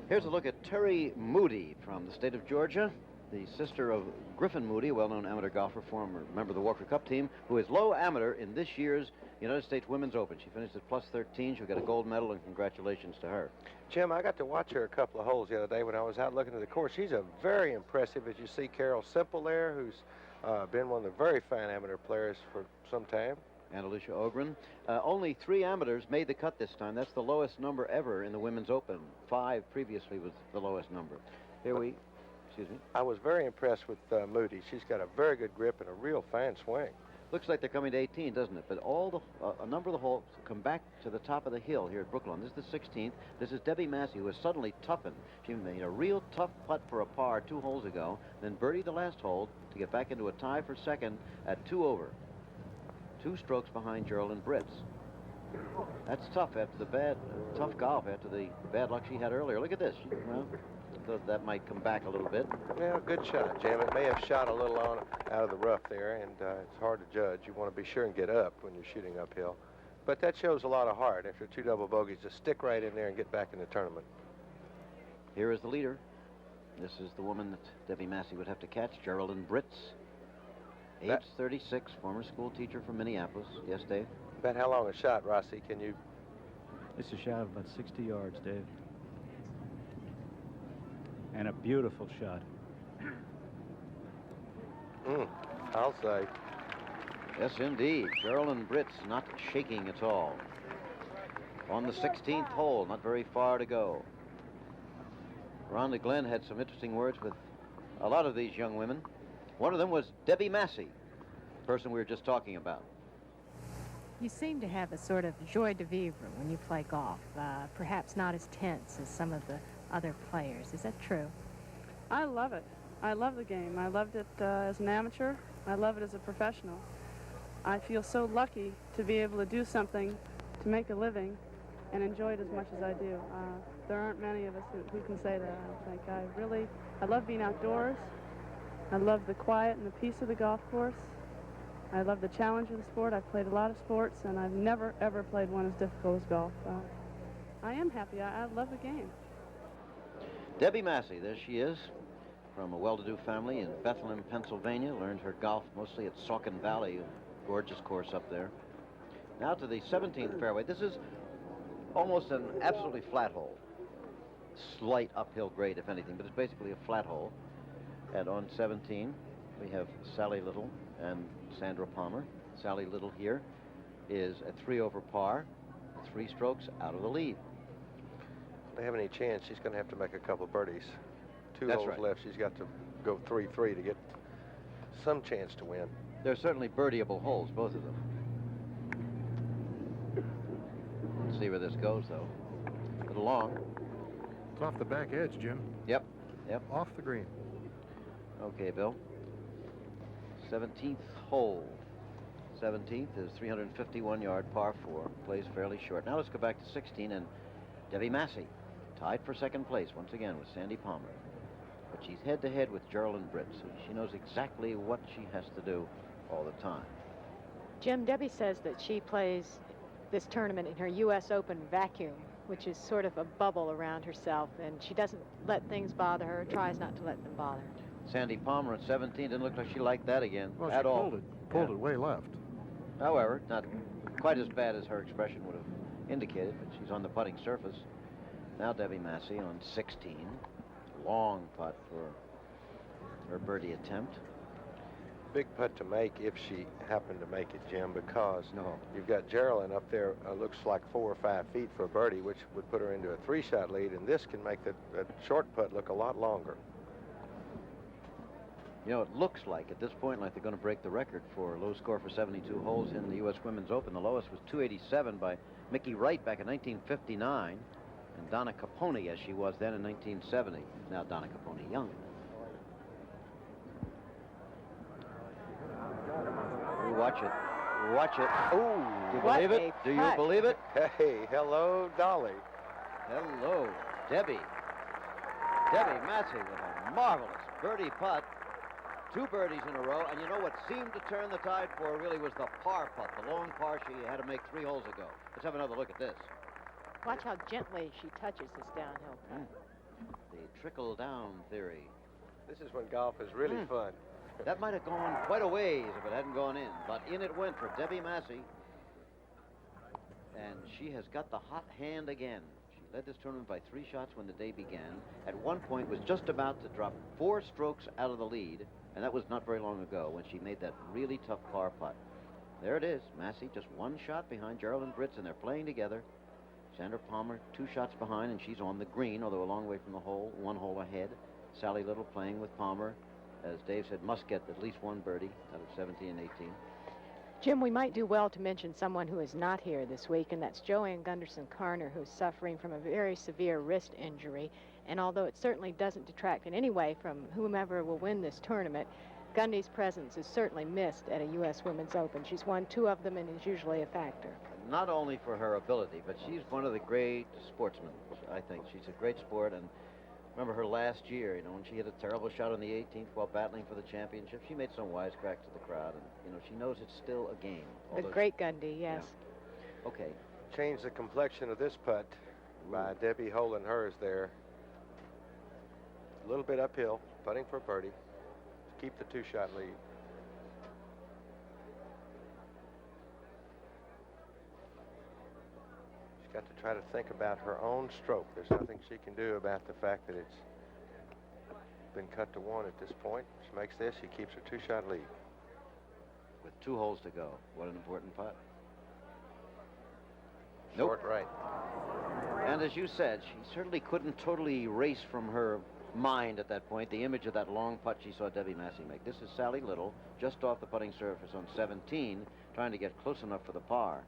Here's a look at Terry Moody from the state of Georgia. the sister of Griffin Moody, a well-known amateur golfer, former member of the Walker Cup team, who is low amateur in this year's United States Women's Open. She finished at plus 13. She'll get a gold medal, and congratulations to her. Jim, I got to watch her a couple of holes the other day when I was out looking at the course. She's a very impressive, as you see Carol Simple there, who's been one of the very fine amateur players for some time. And Alicia Ogren. Only 3 amateurs made the cut this time. That's the lowest number ever in the Women's Open. 5 previously was the lowest number. Excuse me. I was very impressed with Moody. She's got a very good grip and a real fine swing. Looks like they're coming to 18, doesn't it? But a number of the holes come back to the top of the hill here at Brooklawn. This is the 16th. This is Debbie Massey, who has suddenly toughened. She made a real tough putt for a par 2 holes ago, then birdied the last hole to get back into a tie for second at 2 over. 2 strokes behind Geraldine Britz. That's tough after the tough golf after the bad luck she had earlier. Look at this. Well, thought that might come back a little bit. Yeah, good shot, Jim. It may have shot a little out of the rough there, and it's hard to judge. You want to be sure and get up when you're shooting uphill. But that shows a lot of heart after 2 double bogeys to stick right in there and get back in the tournament. Here is the leader. This is the woman that Debbie Massey would have to catch, Geraldine Britz. Age 36, former school teacher from Minneapolis. Yes, Dave? About how long a shot, Rossi? Can you? It's a shot of about 60 yards, Dave. And a beautiful shot. I'll say. Yes, indeed. Geraldine Britz not shaking at all. On the 16th hole, not very far to go. Rhonda Glenn had some interesting words with a lot of these young women. One of them was Debbie Massey, the person we were just talking about. You seem to have a sort of joie de vivre when you play golf, perhaps not as tense as some of the other players. Is that true? I love it. I love the game. I loved it as an amateur. I love it as a professional. I feel so lucky to be able to do something to make a living and enjoy it as much as I do. There aren't many of us who can say that, I don't think. I love being outdoors. I love the quiet and the peace of the golf course. I love the challenge of the sport. I've played a lot of sports, and I've never, ever played one as difficult as golf. I am happy. I love the game. Debbie Massey, there she is, from a well-to-do family in Bethlehem, Pennsylvania. Learned her golf mostly at Saucon Valley, a gorgeous course up there. Now to the 17th fairway. This is almost an absolutely flat hole. Slight uphill grade, if anything, but it's basically a flat hole. And on 17, we have Sally Little and Sandra Palmer. Sally Little here is at 3 over par, 3 strokes out of the lead. If they have any chance, she's going to have to make a couple of birdies. 2 That's holes right. left. She's got to go 3-3 to get some chance to win. They're certainly birdieable holes, both of them. Let's see where this goes, though. A little long. It's off the back edge, Jim. Yep. Off the green. Okay, Bill. 17th hole. 17th is 351-yard par 4. Plays fairly short. Now let's go back to 16, and Debbie Massey tied for second place once again with Sandy Palmer. But she's head-to-head with Geraldine Britz, so she knows exactly what she has to do all the time. Jim, Debbie says that she plays this tournament in her U.S. Open vacuum, which is sort of a bubble around herself, and she doesn't let things bother her, tries not to let them bother her. Sandy Palmer at 17 didn't look like she liked that again Well, at she all. pulled it way left. However, not quite as bad as her expression would have indicated, but she's on the putting surface. Now Debbie Massey on 16. Long putt for her birdie attempt. Big putt to make if she happened to make it, Jim, because you've got Geraldine up there, looks like 4 or 5 feet for a birdie, which would put her into a 3-shot lead, and this can make that short putt look a lot longer. You know, it looks like at this point like they're going to break the record for low score for 72 holes in the U.S. Women's Open. The lowest was 287 by Mickey Wright back in 1959, and Donna Capone, as she was then in 1970. Now Donna Capone young. Watch it. Watch it. Oh, do you believe it? Do you believe it? Hey, hello, Dolly. Hello, Debbie. Debbie Massey with a marvelous birdie putt. 2 birdies in a row, and you know what seemed to turn the tide for her really was the par putt, the long par she had to make 3 holes ago. Let's have another look at this. Watch how gently she touches this downhill putt. The trickle-down theory. This is when golf is really fun. That might have gone quite a ways if it hadn't gone in, but in it went for Debbie Massey. And she has got the hot hand again. She led this tournament by 3 shots when the day began. At one point was just about to drop 4 strokes out of the lead, and that was not very long ago when she made that really tough par putt. There it is. Massey just 1 shot behind Geraldine Britz, and they're playing together. Sandra Palmer 2 shots behind, and she's on the green, although a long way from the hole, 1 hole ahead. Sally Little playing with Palmer. As Dave said, must get at least 1 birdie out of 17 and 18. Jim, we might do well to mention someone who is not here this week, and that's Joanne Gunderson-Carner, who's suffering from a very severe wrist injury. And although it certainly doesn't detract in any way from whomever will win this tournament, Gundy's presence is certainly missed at a U.S. Women's Open. She's won 2 of them and is usually a factor. Not only for her ability, but she's one of the great sportsmen, I think. She's a great sport, and remember her last year, you know, when she hit a terrible shot on the 18th while battling for the championship. She made some wisecracks to the crowd, and, you know, she knows it's still a game. The great Gundy, yes. Yeah. Okay. Change the complexion of this putt by Debbie holding hers there. A little bit uphill, putting for birdie. Keep the 2-shot lead. She's got to try to think about her own stroke. There's nothing she can do about the fact that it's been cut to 1 at this point. She makes this, she keeps her 2-shot lead. With 2 holes to go. What an important putt. Short right. And as you said, she certainly couldn't totally erase from her mind at that point the image of that long putt she saw Debbie Massey make. This is Sally Little, just off the putting surface on 17, trying to get close enough for the par.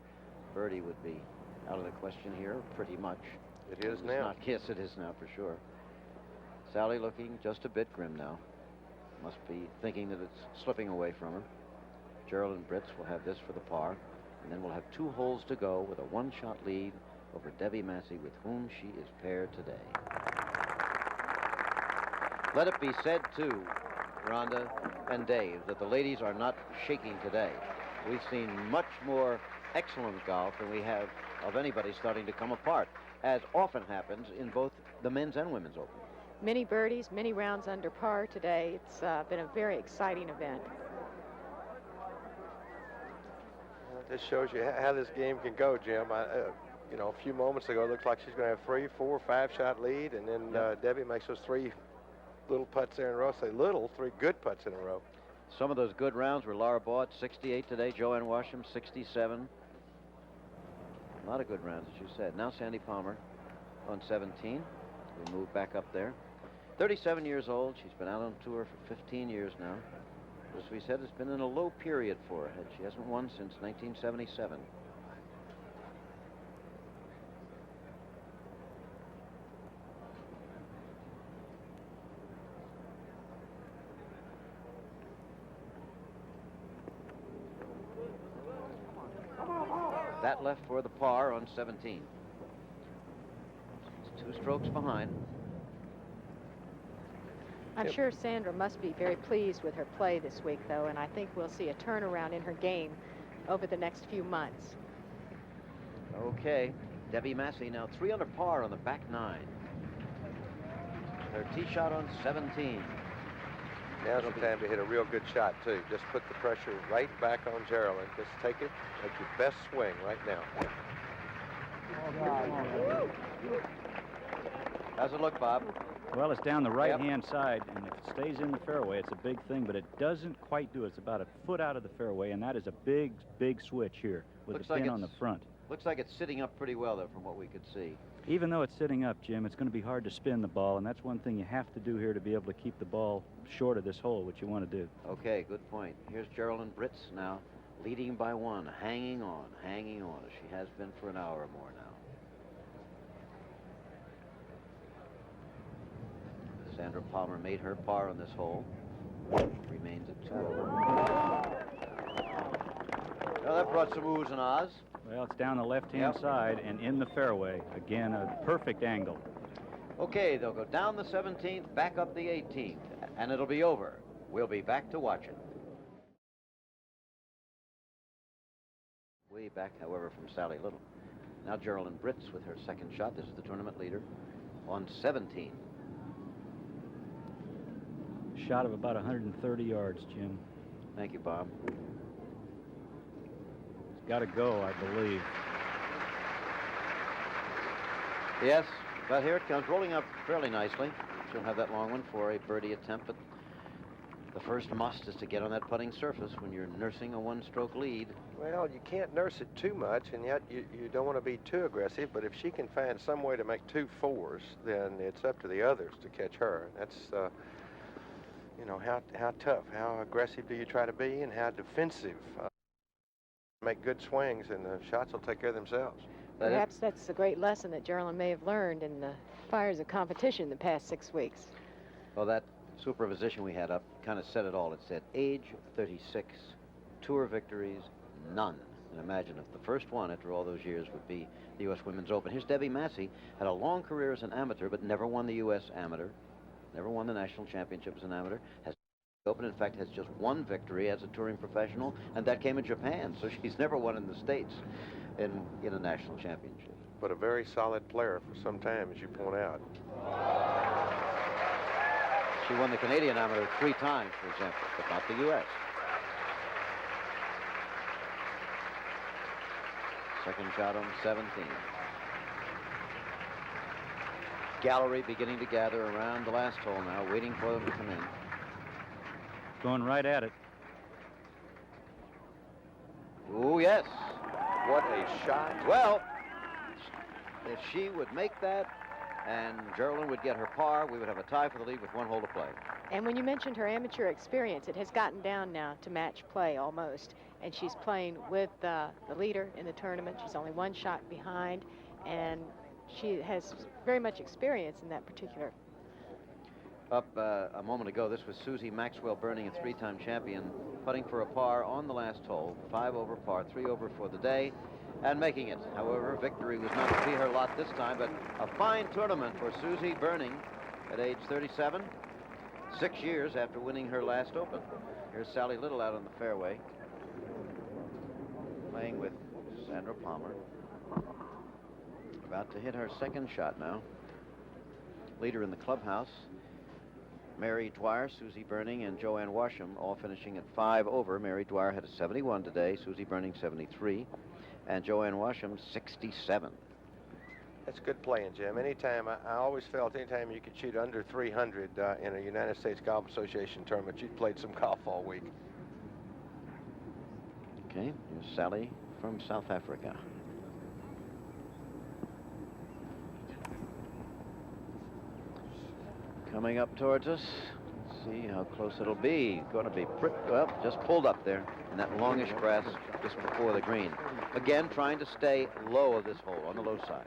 Birdie would be out of the question here, pretty much. It is now. Yes, it is now for sure. Sally looking just a bit grim now. Must be thinking that it's slipping away from her. Geraldine Britz will have this for the par, and then we'll have 2 holes to go with a 1-shot lead over Debbie Massey, with whom she is paired today. Let it be said, too, Rhonda and Dave, that the ladies are not shaking today. We've seen much more excellent golf than we have of anybody starting to come apart, as often happens in both the men's and women's Open. Many birdies, many rounds under par today. It's been a very exciting event. This shows you how this game can go, Jim. You know, a few moments ago, it looks like she's going to have 3, 4, 5-shot lead, and then Debbie makes those 3 little putts there in a row. Say little, 3 good putts in a row. Some of those good rounds were Laura Baugh, 68 today, Joanne Washam, 67. A lot of good rounds, as you said. Now Sandy Palmer on 17. We'll move back up there. 37 years old. She's been out on tour for 15 years now. As we said, it's been in a low period for her. She hasn't won since 1977. That left for the par on 17. She's 2 strokes behind. I'm sure Sandra must be very pleased with her play this week, though, and I think we'll see a turnaround in her game over the next few months. Okay, Debbie Massey now 3 under par on the back 9. Her tee shot on 17. Now's the time to hit a real good shot, too. Just put the pressure right back on Geraldine. Just take it, make your best swing right now. How's it look, Bob? Well, it's down the right-hand side, and if it stays in the fairway, it's a big thing, but it doesn't quite do it. It's about a foot out of the fairway, and that is a big, big switch here with the pin on the front. Looks like it's sitting up pretty well, though, from what we could see. Even though it's sitting up, Jim, it's going to be hard to spin the ball, and that's one thing you have to do here to be able to keep the ball short of this hole, which you want to do. Okay, good point. Here's Geraldine Britz now, leading by 1, hanging on, as she has been for an hour or more now. Sandra Palmer made her par on this hole. Remains at 2 over. Well, that brought some oohs and ahs. Well, it's down the left-hand side and in the fairway. Again, a perfect angle. Okay, they'll go down the 17th, back up the 18th, and it'll be over. We'll be back to watch it. Way back, however, from Sally Little. Now Geraldine Britz with her second shot. This is the tournament leader on 17. shot of about 130 yards, Jim. Thank you, Bob. It's got to go, I believe. Yes, but here it comes, rolling up fairly nicely. She'll have that long one for a birdie attempt, but the first must is to get on that putting surface when you're nursing a one-stroke lead. Well, you can't nurse it too much, and yet you don't want to be too aggressive, but if she can find some way to make 2 4s, then it's up to the others to catch her. That's, you know, how tough, how aggressive do you try to be, and how defensive. Make good swings, and the shots will take care of themselves. Perhaps that's a great lesson that Geraldine may have learned in the fires of competition the past 6 weeks. Well, that superposition we had up kind of said it all. It said age 36, tour victories, none. And imagine if the first one after all those years would be the U.S. Women's Open. Here's Debbie Massey, had a long career as an amateur, but never won the U.S. Amateur, never won the national championship as an amateur, has Open, in fact, has just 1 victory as a touring professional, and that came in Japan, so she's never won in the States in a national championship. But a very solid player for some time, as you point out. She won the Canadian Amateur 3 times, for example, but not the U.S. Second shot on 17. Gallery beginning to gather around the last hole now, waiting for them to come in. Going right at it. Oh, yes. What a shot. Well, if she would make that and Geraldine would get her par, we would have a tie for the lead with 1 hole to play. And when you mentioned her amateur experience, it has gotten down now to match play almost. And she's playing with the leader in the tournament. She's only 1 shot behind, and she has very much experience in that particular. Up a moment ago, this was Susie Maxwell Burning, a 3-time champion, putting for a par on the last hole. 5 over par, 3 over for the day, and making it. However, victory was not to be her lot this time, but a fine tournament for Susie Burning at age 37, 6 years after winning her last Open. Here's Sally Little out on the fairway, playing with Sandra Palmer. About to hit her second shot now. Leader in the clubhouse, Mary Dwyer, Susie Burning, and Joanne Washam all finishing at 5 over. Mary Dwyer had a 71 today, Susie Burning 73, and Joanne Washam 67. That's good playing, Jim. Anytime, I always felt anytime you could shoot under 300 in a United States Golf Association tournament, you'd played some golf all week. Okay, here's Sally from South Africa. Coming up towards us. Let's see how close it'll be. Going to be pretty, well, just pulled up there in that longish grass just before the green. Again, trying to stay low of this hole, on the low side.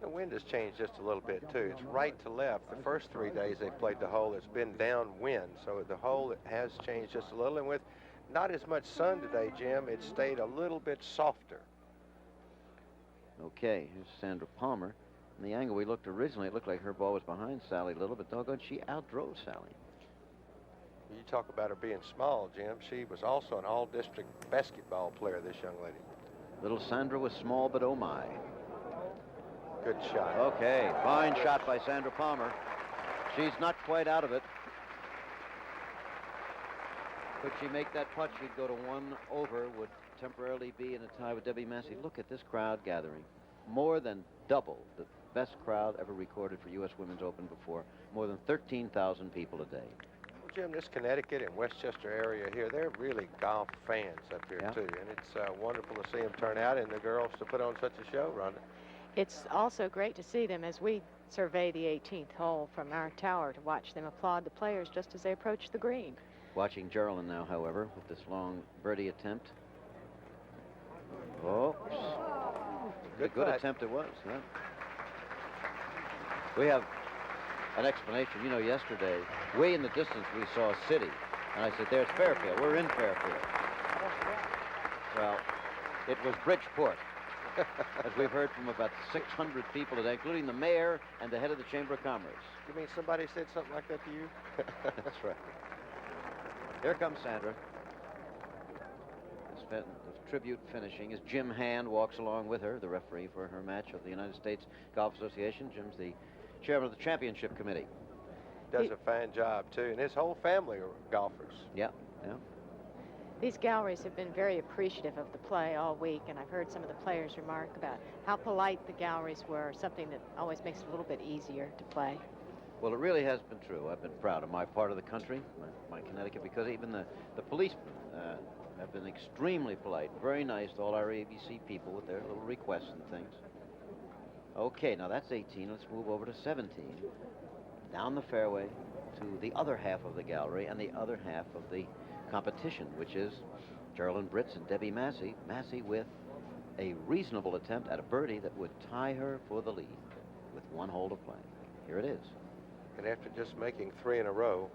The wind has changed just a little bit, too. It's right to left. The first 3 days they played the hole, it's been downwind, so the hole has changed just a little. And with not as much sun today, Jim, it stayed a little bit softer. Okay, here's Sandra Palmer. From the angle we looked originally, it looked like her ball was behind Sally Little, but doggone, she outdrove Sally. You talk about her being small, Jim. She was also an all-district basketball player, this young lady. Little Sandra was small, but oh my. Good shot. Okay, fine shot by Sandra Palmer. She's not quite out of it. Could she make that putt, she'd go to 1 over, would temporarily be in a tie with Debbie Massey. Look at this crowd gathering. More than double the best crowd ever recorded for U.S. Women's Open before. More than 13,000 people a day. Well, Jim, this Connecticut and Westchester area here, they're really golf fans up here, too. And it's wonderful to see them turn out and the girls to put on such a show, Rhonda. It's also great to see them as we survey the 18th hole from our tower, to watch them applaud the players just as they approach the green. Watching Geraldine now, however, with this long birdie attempt. Oh, a good attempt it was. Yeah. We have an explanation. You know, yesterday, way in the distance, we saw a city. And I said, there's Fairfield. We're in Fairfield. Well, it was Bridgeport, as we've heard from about 600 people today, including the mayor and the head of the Chamber of Commerce. You mean somebody said something like that to you? That's right. Here comes Sandra. The tribute finishing as Jim Hand walks along with her, the referee for her match of the United States Golf Association. Jim's the chairman of the championship committee. does a fine job, too, and his whole family are golfers. Yeah, yeah. These galleries have been very appreciative of the play all week, and I've heard some of the players remark about how polite the galleries were, something that always makes it a little bit easier to play. Well, it really has been true. I've been proud of my part of the country, my Connecticut, because even the policemen have been extremely polite, very nice to all our ABC people with their little requests and things. Okay, now that's 18. Let's move over to 17. Down the fairway to the other half of the gallery and the other half of the competition, which is Geraldine Britz and Debbie Massey. Massey with a reasonable attempt at a birdie that would tie her for the lead with one hole to play. Here it is. And after just making 3 in a row,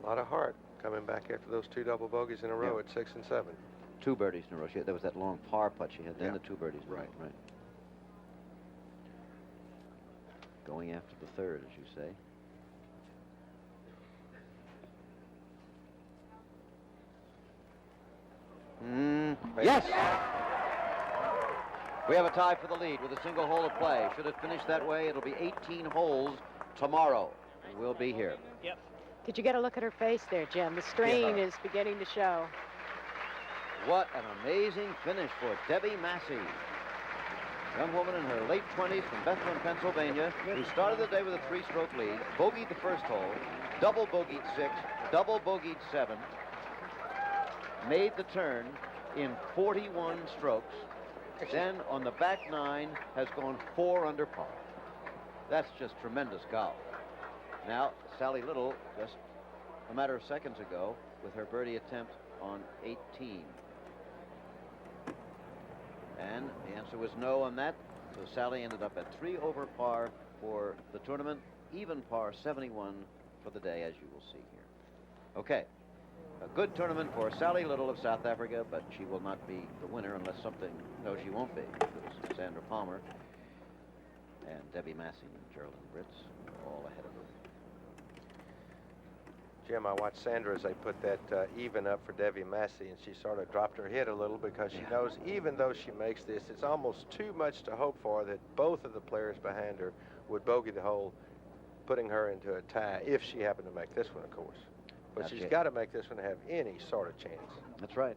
a lot of heart coming back after those 2 double bogeys in a row at 6 and 7. 2 birdies in a row. There was that long par putt she had, then the 2 birdies. Right. Going after the third, as you say. Yes! We have a tie for the lead with a single hole of play. Should it finish that way, it'll be 18 holes tomorrow. We'll be here. Yep. Did you get a look at her face there, Jim? The strain is beginning to show. What an amazing finish for Debbie Massey. Young woman in her late 20s from Bethlehem, Pennsylvania, who started the day with a 3-stroke lead, bogeyed the first hole, double bogeyed 6, double bogeyed 7, made the turn in 41 strokes, then on the back 9 has gone 4 under par. That's just tremendous golf. Now, Sally Little, just a matter of seconds ago, with her birdie attempt on 18. And the answer was no on that, so Sally ended up at 3 over par for the tournament, even par 71 for the day, as you will see here. Okay, a good tournament for Sally Little of South Africa, but she will not be the winner unless something, no, she won't be, because Sandra Palmer and Debbie Massey and Geraldine Britz are all ahead of her. Jim, I watched Sandra as they put that even up for Debbie Massey, and she sort of dropped her head a little because she knows even though she makes this, it's almost too much to hope for that both of the players behind her would bogey the hole, putting her into a tie if she happened to make this one, of course. But she's got to make this one to have any sort of chance. That's right.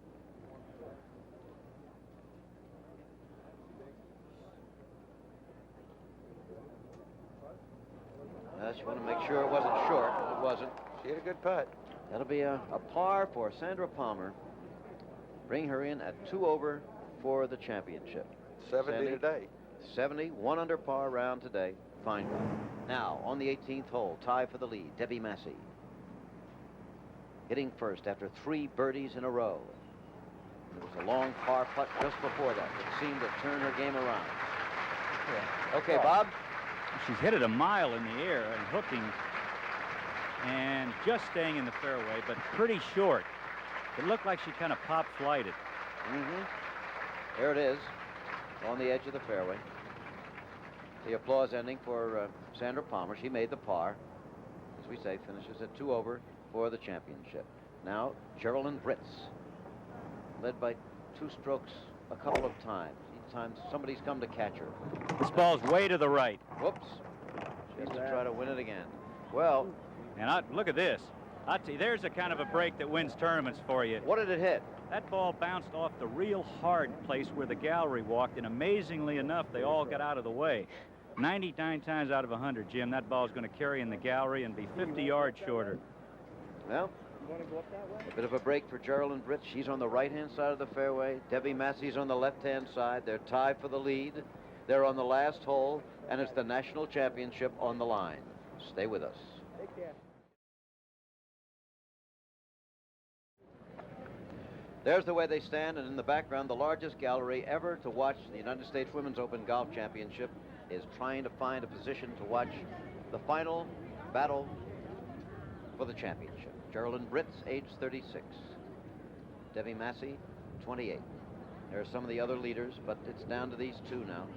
She wanted to make sure it wasn't short. It wasn't. She had a good putt. That'll be a par for Sandra Palmer. Bring her in at 2 over for the championship. 70 today. 70, 1 under par round today. Fine. Now, on the 18th hole, tie for the lead, Debbie Massey. Hitting first after 3 birdies in a row. There was a long par putt just before that that seemed to turn her game around. Yeah. Okay, Bob. She's hit it a mile in the air and hooking and just staying in the fairway, but pretty short. It looked like she kind of pop-flighted. There it is, on the edge of the fairway. The applause ending for Sandra Palmer. She made the par. As we say, finishes at 2 over for the championship. Now, Geraldine Britz, led by 2 strokes a couple of times. Each time somebody's come to catch her. This ball's way to the right. Whoops. She has to try to win it again. Well, and look at this. I'll tell you, there's a kind of a break that wins tournaments for you. What did it hit? That ball bounced off the real hard place where the gallery walked, and amazingly enough, they all got out of the way. 99 times out of 100, Jim, that ball's going to carry in the gallery and be 50 yards shorter. Well, a bit of a break for Geraldine Britz. She's on the right-hand side of the fairway. Debbie Massey's on the left-hand side. They're tied for the lead. They're on the last hole, and it's the national championship on the line. Stay with us. Take care. There's the way they stand, and in the background, the largest gallery ever to watch the United States Women's Open Golf Championship is trying to find a position to watch the final battle for the championship. Geraldine Britz, age 36. Debbie Massey, 28. There are some of the other leaders, but it's down to these 2 now.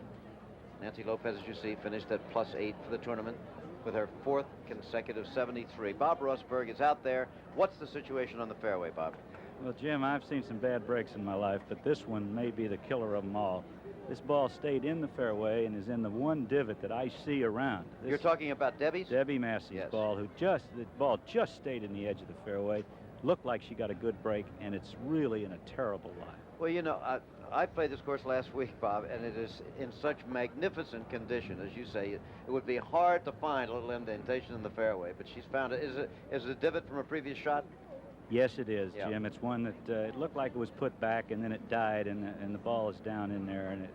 Nancy Lopez, as you see, finished at +8 for the tournament with her 4th consecutive 73. Bob Rosberg is out there. What's the situation on the fairway, Bob? Well, Jim, I've seen some bad breaks in my life, but this one may be the killer of them all. This ball stayed in the fairway and is in the one divot that I see around. You're talking about Debbie's? Debbie Massey's Yes. ball, the ball just stayed in the edge of the fairway. Looked like she got a good break, and it's really in a terrible lie. Well, you know, I played this course last week, Bob, and it is in such magnificent condition, as you say. It would be hard to find a little indentation in the fairway, but she's found it. Is it a divot from a previous shot? Yes, it is, Yeah. Jim. It's one that it looked like it was put back, and then it died, and the ball is down in there, and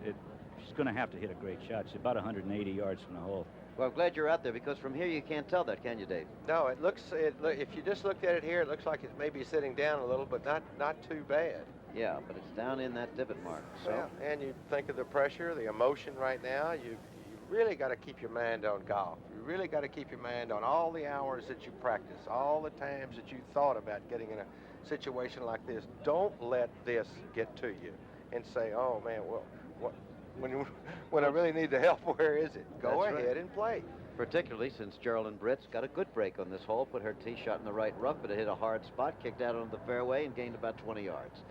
she's going to have to hit a great shot. She's about 180 yards from the hole. Well, I'm glad you're out there, because from here you can't tell that, can you, Dave? No, if you just looked at it here, it looks like it's maybe sitting down a little, but not too bad. Yeah, but it's down in that divot mark. So. Well, and you think of the pressure, the emotion right now. You really got to keep your mind on golf. You really got to keep your mind on all the hours that you practice, all the times that you thought about getting in a situation like this. Don't let this get to you and say, "Oh man, well, what? When I really need the help, where is it?" Go That's ahead right. and play. Particularly since Geraldine Britz got a good break on this hole, put her tee shot in the right rough, but it hit a hard spot, kicked out onto the fairway, and gained about 20 yards.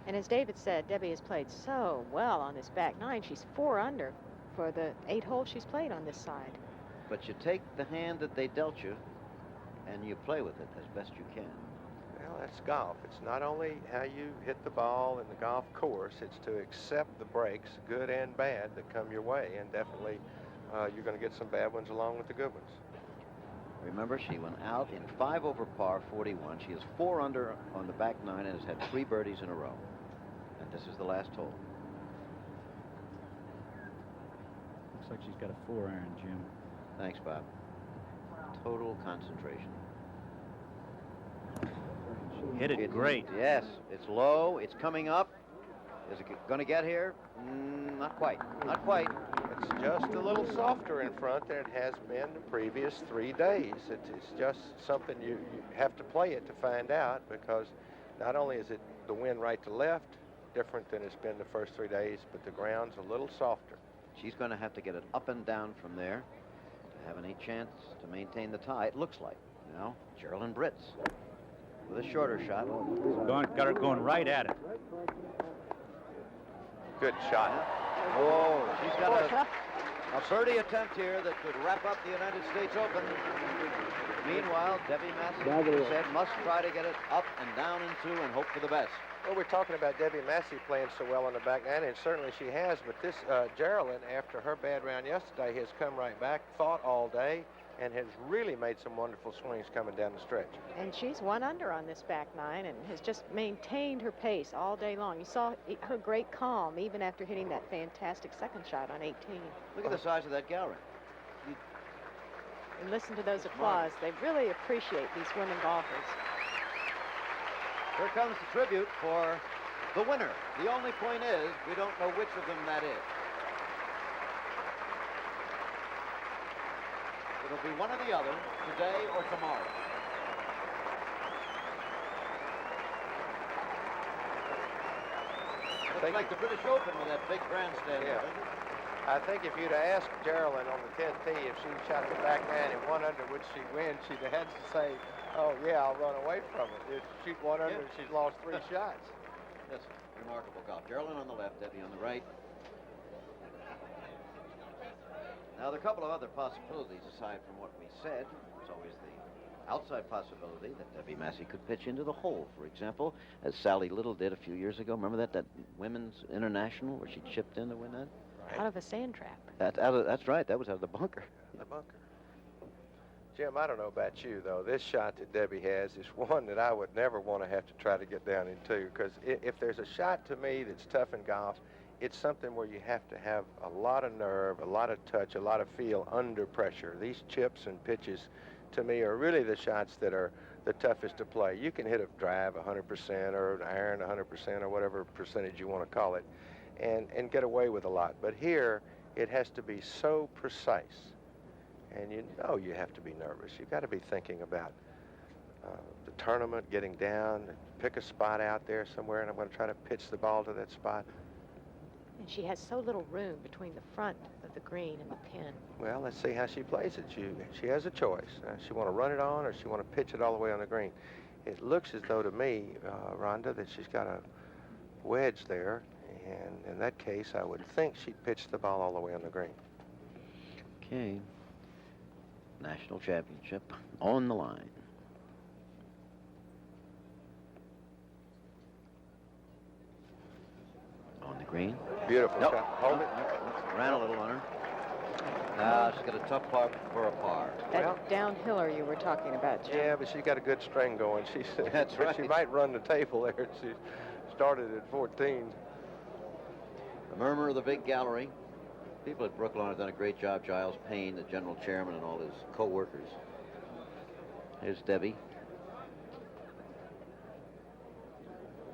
And as David said, Debbie has played so well on this back nine. She's 4 under for the 8 holes she's played on this side. But you take the hand that they dealt you, and you play with it as best you can. Well, that's golf. It's not only how you hit the ball in the golf course, it's to accept the breaks, good and bad, that come your way. And definitely you're going to get some bad ones along with the good ones. Remember, she went out in 5 over par 41. She is 4 under on the back nine and has had 3 birdies in a row. And this is the last hole. Looks like she's got a 4-iron, Jim. Thanks, Bob. Total concentration. Hit it great. Yes, it's low. It's coming up. Is it going to get here? Not quite. Not quite. It's just a little softer in front than it has been the previous 3 days. It's just something you have to play it to find out, because not only is it the wind right to left, different than it's been the first 3 days, but the ground's a little softer. She's going to have to get it up and down from there to have any chance to maintain the tie, it looks like. Now, Geraldine Britz with a shorter shot. Got her going right at it. Good shot. Oh, she's got a birdie attempt here that could wrap up the United States Open. Meanwhile, Debbie Massey said must try to get it up and down and through and hope for the best. Well, we're talking about Debbie Massey playing so well on the back nine, and certainly she has, but this Geraldine, after her bad round yesterday, has come right back, fought all day, and has really made some wonderful swings coming down the stretch. And she's 1 under on this back nine and has just maintained her pace all day long. You saw her great calm even after hitting that fantastic second shot on 18. Look at the size of that gallery. And listen to those applause. They really appreciate these women golfers. Here comes the tribute for the winner. The only point is we don't know which of them that is. It'll be one or the other, today or tomorrow. Looks like the British Open with that big grandstand. Yeah. I think if you'd have asked Geraldine on the 10th tee if she shot the back nine and 1 under, would she win, she'd have had to say, "Oh yeah, I'll run away from it." If she shoot 1 under, she's lost 3 shots. That's remarkable golf. Geraldine on the left, Debbie on the right. Now, there are a couple of other possibilities aside from what we said. There's always the outside possibility that Debbie Massey could pitch into the hole, for example, as Sally Little did a few years ago. Remember that Women's International where she chipped in to win that? Out of a sand trap. That's right. That was out of the bunker. The bunker. Jim, I don't know about you, though. This shot that Debbie has is one that I would never want to have to try to get down into, because if there's a shot to me that's tough in golf, it's something where you have to have a lot of nerve, a lot of touch, a lot of feel under pressure. These chips and pitches, to me, are really the shots that are the toughest to play. You can hit a drive 100% or an iron 100% or whatever percentage you want to call it, and get away with a lot. But here, it has to be so precise. And you know you have to be nervous. You've got to be thinking about the tournament, getting down, pick a spot out there somewhere, and I'm going to try to pitch the ball to that spot. And she has so little room between the front of the green and the pin. Well, let's see how she plays it. She has a choice. She want to run it on, or she want to pitch it all the way on the green. It looks as though to me, Rhonda, that she's got a wedge there, And in that case, I would think she'd pitch the ball all the way on the green. Okay. National championship on the line. On the green. Beautiful Nope. shot. Hold it. Ran a little on her. Now she's got a tough par for a par. That downhiller you were talking about, Jim. Yeah, but she's got a good string going. That's but right. She might run the table there. She started at 14. The murmur of the big gallery. People at Brooklawn have done a great job. Giles Payne, the general chairman, and all his co-workers. Here's Debbie.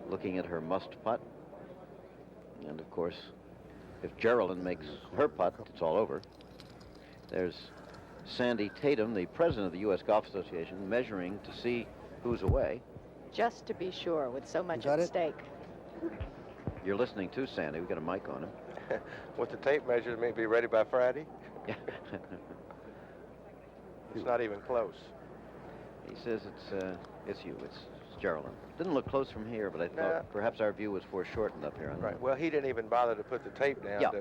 Looking at her must putt. And of course, if Geraldine makes her putt, it's all over. There's Sandy Tatum, the president of the U.S. Golf Association, measuring to see who's away. Just to be sure, with so much got at it? stake. You're listening to Sandy. We've got a mic on him. With the tape measure, may be ready by Friday. It's not even close. He says it's you. It's Geraldine. Didn't look close from here, but I thought perhaps our view was foreshortened up here. I don't Right. know. Well, he didn't even bother to put the tape down Yeah.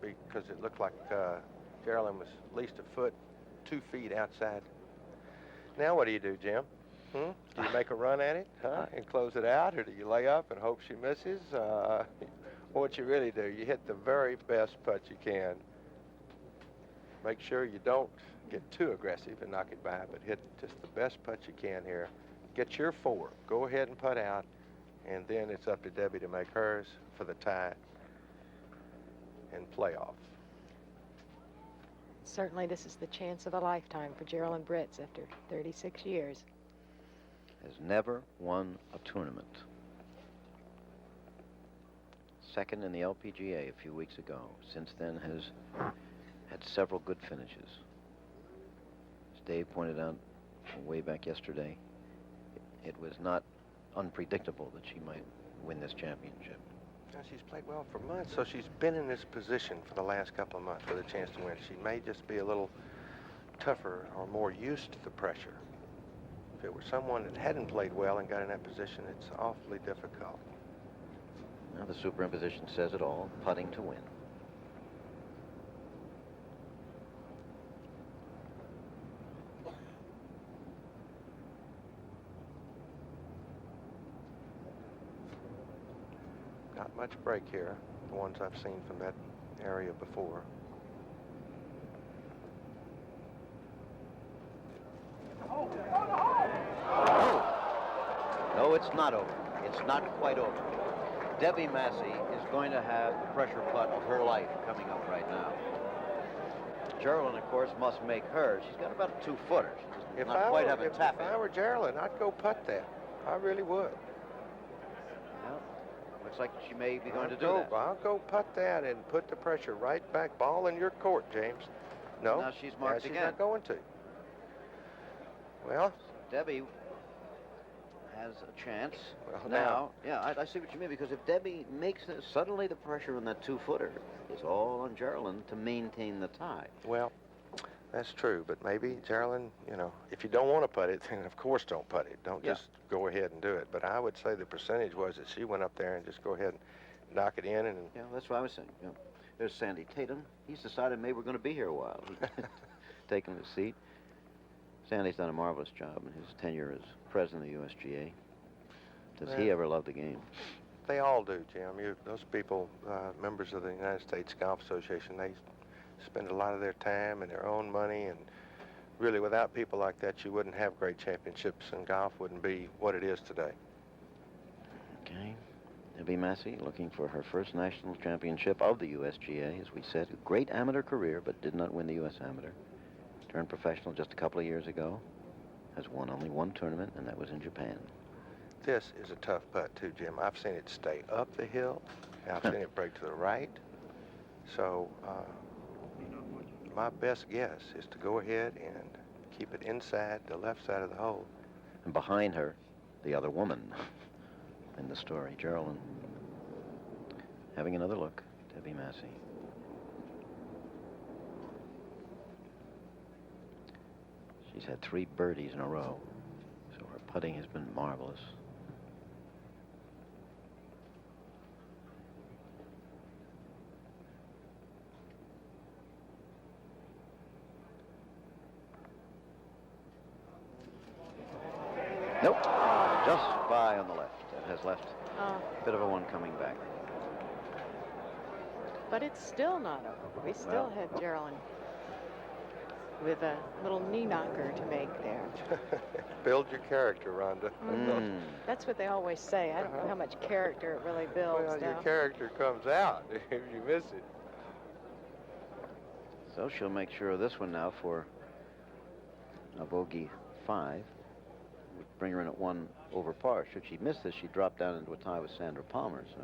because it looked like Geraldine was at least 2 feet outside. Now what do you do, Jim? Do you make a run at it, and close it out, or do you lay up and hope she misses? What you really do, you hit the very best putt you can. Make sure you don't get too aggressive and knock it by, but hit just the best putt you can here. Get your 4. Go ahead and putt out, and then it's up to Debbie to make hers for the tie and playoff. Certainly this is the chance of a lifetime for Geraldine Britz after 36 years. Has never won a tournament. Second in the LPGA a few weeks ago. Since then has had several good finishes. As Dave pointed out way back yesterday, it was not unpredictable that she might win this championship. Now, she's played well for months, so she's been in this position for the last couple of months with a chance to win. She may just be a little tougher or more used to the pressure. If it were someone that hadn't played well and got in that position, it's awfully difficult. Now the superimposition says it all, putting to win. Not much break here, the ones I've seen from that area before. No, it's not over. It's not quite over. Debbie Massey is going to have the pressure putt of her life coming up right now. Geraldine, of course, must make hers. She's got about a 2-footer. She does not quite have a tap in. If I were Geraldine, I'd go putt that. I really would. Well, looks like she may be going to do that. I'll go putt that and put the pressure right back. Ball in your court, James. No. Now she's marked she's again. not going to. Well, Debbie has a chance. Well, now, yeah, I see what you mean, because if Debbie makes it, suddenly the pressure on that 2-footer is all on Geraldine to maintain the tie. Well, that's true, but maybe Geraldine, you know, if you don't want to putt it, then of course don't putt it. Don't just go ahead and do it. But I would say the percentage was that she went up there and just go ahead and knock it in. And yeah, that's what I was saying. Yeah. There's Sandy Tatum. He's decided maybe we're going to be here a while. He's taking his seat. Sandy's done a marvelous job in his tenure as president of the USGA. Does he ever love the game? They all do, Jim. Those people, members of the United States Golf Association, they spend a lot of their time and their own money, and really without people like that, you wouldn't have great championships, and golf wouldn't be what it is today. Okay. Debbie Massey looking for her first national championship of the USGA, as we said. A great amateur career, but did not win the U.S. Amateur. Turned professional just a couple of years ago. Has won only one tournament, and that was in Japan. This is a tough putt, too, Jim. I've seen it stay up the hill. I've seen it break to the right. So my best guess is to go ahead and keep it inside the left side of the hole. And behind her, the other woman in the story, Geraldine. Having another look, Debbie Massey. She's had 3 birdies in a row, so her putting has been marvelous. Nope. Just by on the left. It has left Oh, a bit of a one coming back. but it's still not over. We still Well. have Geraldine with a little knee knocker to make there. Build your character, Rhonda. That's what they always say. I don't know how much character it really builds. Well, your though. character comes out if you miss it. So she'll make sure of this one now for a bogey 5. Would bring her in at 1 over par. Should she miss this, she'd drop down into a tie with Sandra Palmer. So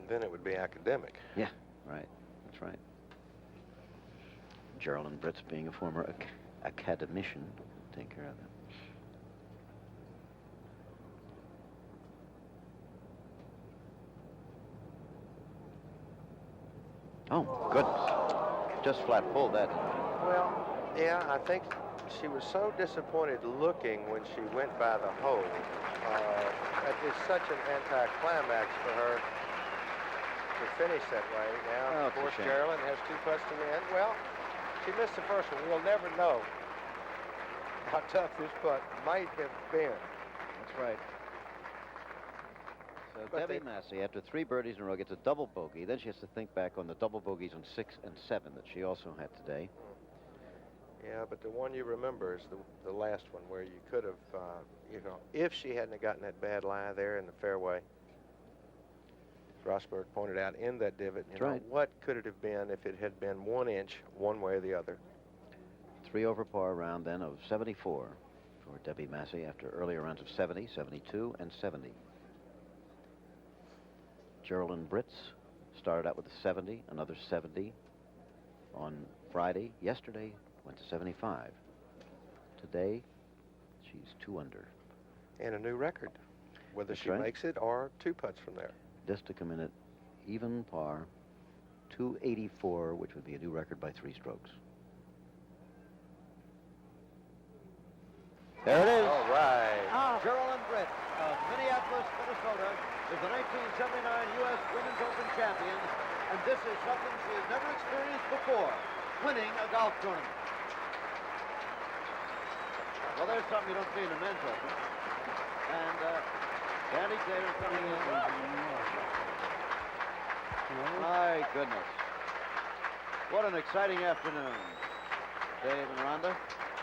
Then it would be academic. yeah, right. That's right. Geraldine Britz, being a former academician, take care of that. Oh, goodness. Just flat pulled that. Well, yeah, I think she was so disappointed looking when she went by the hole. That is such an anticlimax for her to finish that way. Now, Oh, of it's a course, shame. Geraldine has 2 putts to win. Well, she missed the first one. We'll never know how tough this putt might have been. That's right. So But Debbie they- Massey, after 3 birdies in a row, gets a double bogey. Then she has to think back on the double bogeys on 6 and 7 that she also had today. Yeah, but the one you remember is the last one where you could have, you know, if she hadn't have gotten that bad lie there in the fairway, Rosberg pointed out in that divot, you That's know, right. what could it have been if it had been 1 inch one way or the other? 3 over par round then of 74 for Debbie Massey after earlier rounds of 70, 72, and 70. Geraldine Britz started out with a 70, another 70 on Friday. Yesterday went to 75. Today, she's 2 under. And a new record, whether That's she right. makes it or 2 putts from there. Just to come in at even par, 284, which would be a new record by 3 strokes. There it is. All right. Oh, Geraldine Britz of Minneapolis, Minnesota, is the 1979 U.S. Women's Open champion, and this is something she has never experienced before, winning a golf tournament. Well, there's something you don't see in the men's open. And Danny Taylor coming in. My goodness. What an exciting afternoon. Dave and Rhonda,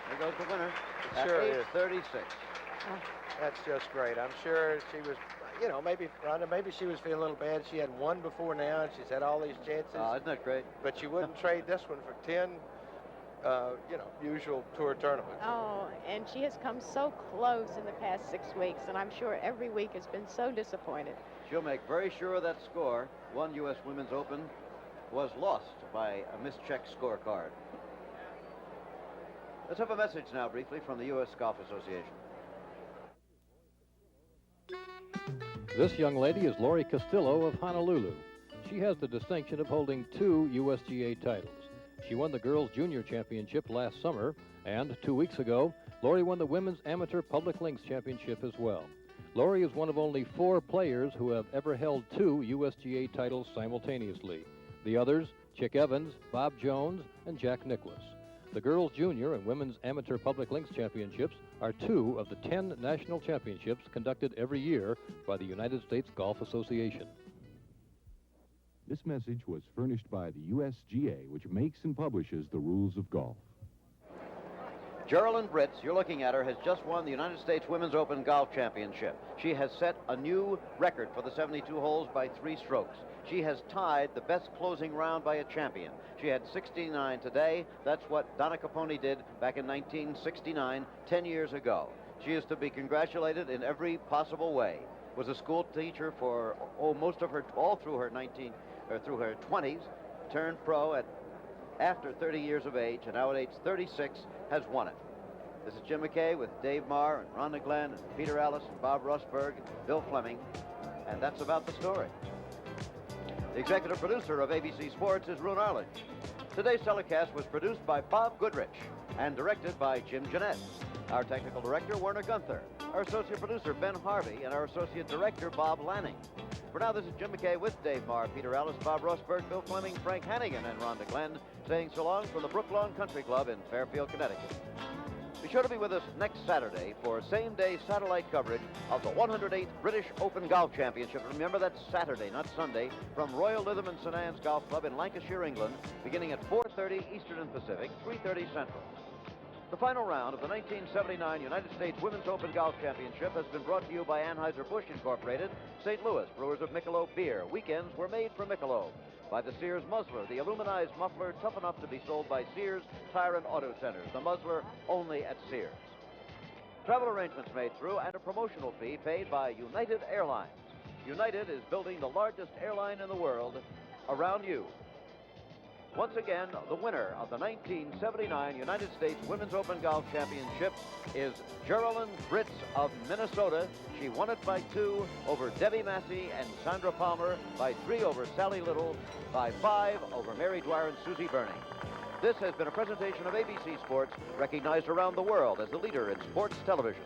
there goes the winner. At Sure age is. 36. That's just great. I'm sure she was, you know, maybe, Rhonda, maybe she was feeling a little bad. She had won before now, and she's had all these chances. Oh, isn't that great? But you wouldn't trade this one for 10, you know, usual tour tournaments. oh, and she has come so close in the past 6 weeks, and I'm sure every week has been so disappointed. She'll make very sure of that score. One U.S. Women's Open was lost by a mischecked scorecard. Let's have a message now briefly from the U.S. Golf Association. This young lady is Lori Castillo of Honolulu. She has the distinction of holding 2 USGA titles. She won the Girls Junior Championship last summer, and 2 weeks ago, Lori won the Women's Amateur Public Links Championship as well. Lori is one of only 4 players who have ever held 2 USGA titles simultaneously. The others, Chick Evans, Bob Jones, and Jack Nicklaus. The Girls Junior and Women's Amateur Public Links Championships are 2 of the 10 national championships conducted every year by the United States Golf Association. This message was furnished by the USGA, which makes and publishes the rules of golf. Geraldine Britz, you're looking at her, has just won the United States Women's Open Golf Championship. She has set a new record for the 72 holes by 3 strokes. She has tied the best closing round by a champion. She had 69 today. That's what Donna Capone did back in 1969, 10 years ago. She is to be congratulated in every possible way. Was a school teacher for most of her, all through her 20s, turned pro after 30 years of age, and now at age 36 has won it. This is Jim McKay with Dave Marr and Rhonda Glenn and Peter Ellis and Bob Rosberg and Bill Fleming, and that's about the story. The executive producer of ABC Sports is Roone Arledge. Today's telecast was produced by Bob Goodrich and directed by Jim Jeanette. Our technical director, Werner Gunther. Our associate producer, Ben Harvey, and our associate director, Bob Lanning. For now, this is Jim McKay with Dave Marr, Peter Ellis, Bob Rosberg, Bill Fleming, Frank Hannigan, and Rhonda Glenn, saying so long from the Brooklawn Country Club in Fairfield, Connecticut. Be sure to be with us next Saturday for same-day satellite coverage of the 108th British Open Golf Championship. Remember, that's Saturday, not Sunday, from Royal Lytham and St. Anne's Golf Club in Lancashire, England, beginning at 4:30 Eastern and Pacific, 3:30 Central. The final round of the 1979 United States Women's Open Golf Championship has been brought to you by Anheuser-Busch Incorporated, St. Louis, brewers of Michelob beer. Weekends were made for Michelob. By the Sears Muzzler, the aluminized muffler tough enough to be sold by Sears Tire and Auto Centers. The Muzzler only at Sears. Travel arrangements made through and a promotional fee paid by United Airlines. United is building the largest airline in the world around you. Once again, the winner of the 1979 United States Women's Open Golf Championship is Geraldine Britz of Minnesota. She won it by 2 over Debbie Massey and Sandra Palmer, by 3 over Sally Little, by 5 over Mary Dwyer and Susie Burney. This has been a presentation of ABC Sports, recognized around the world as the leader in sports television.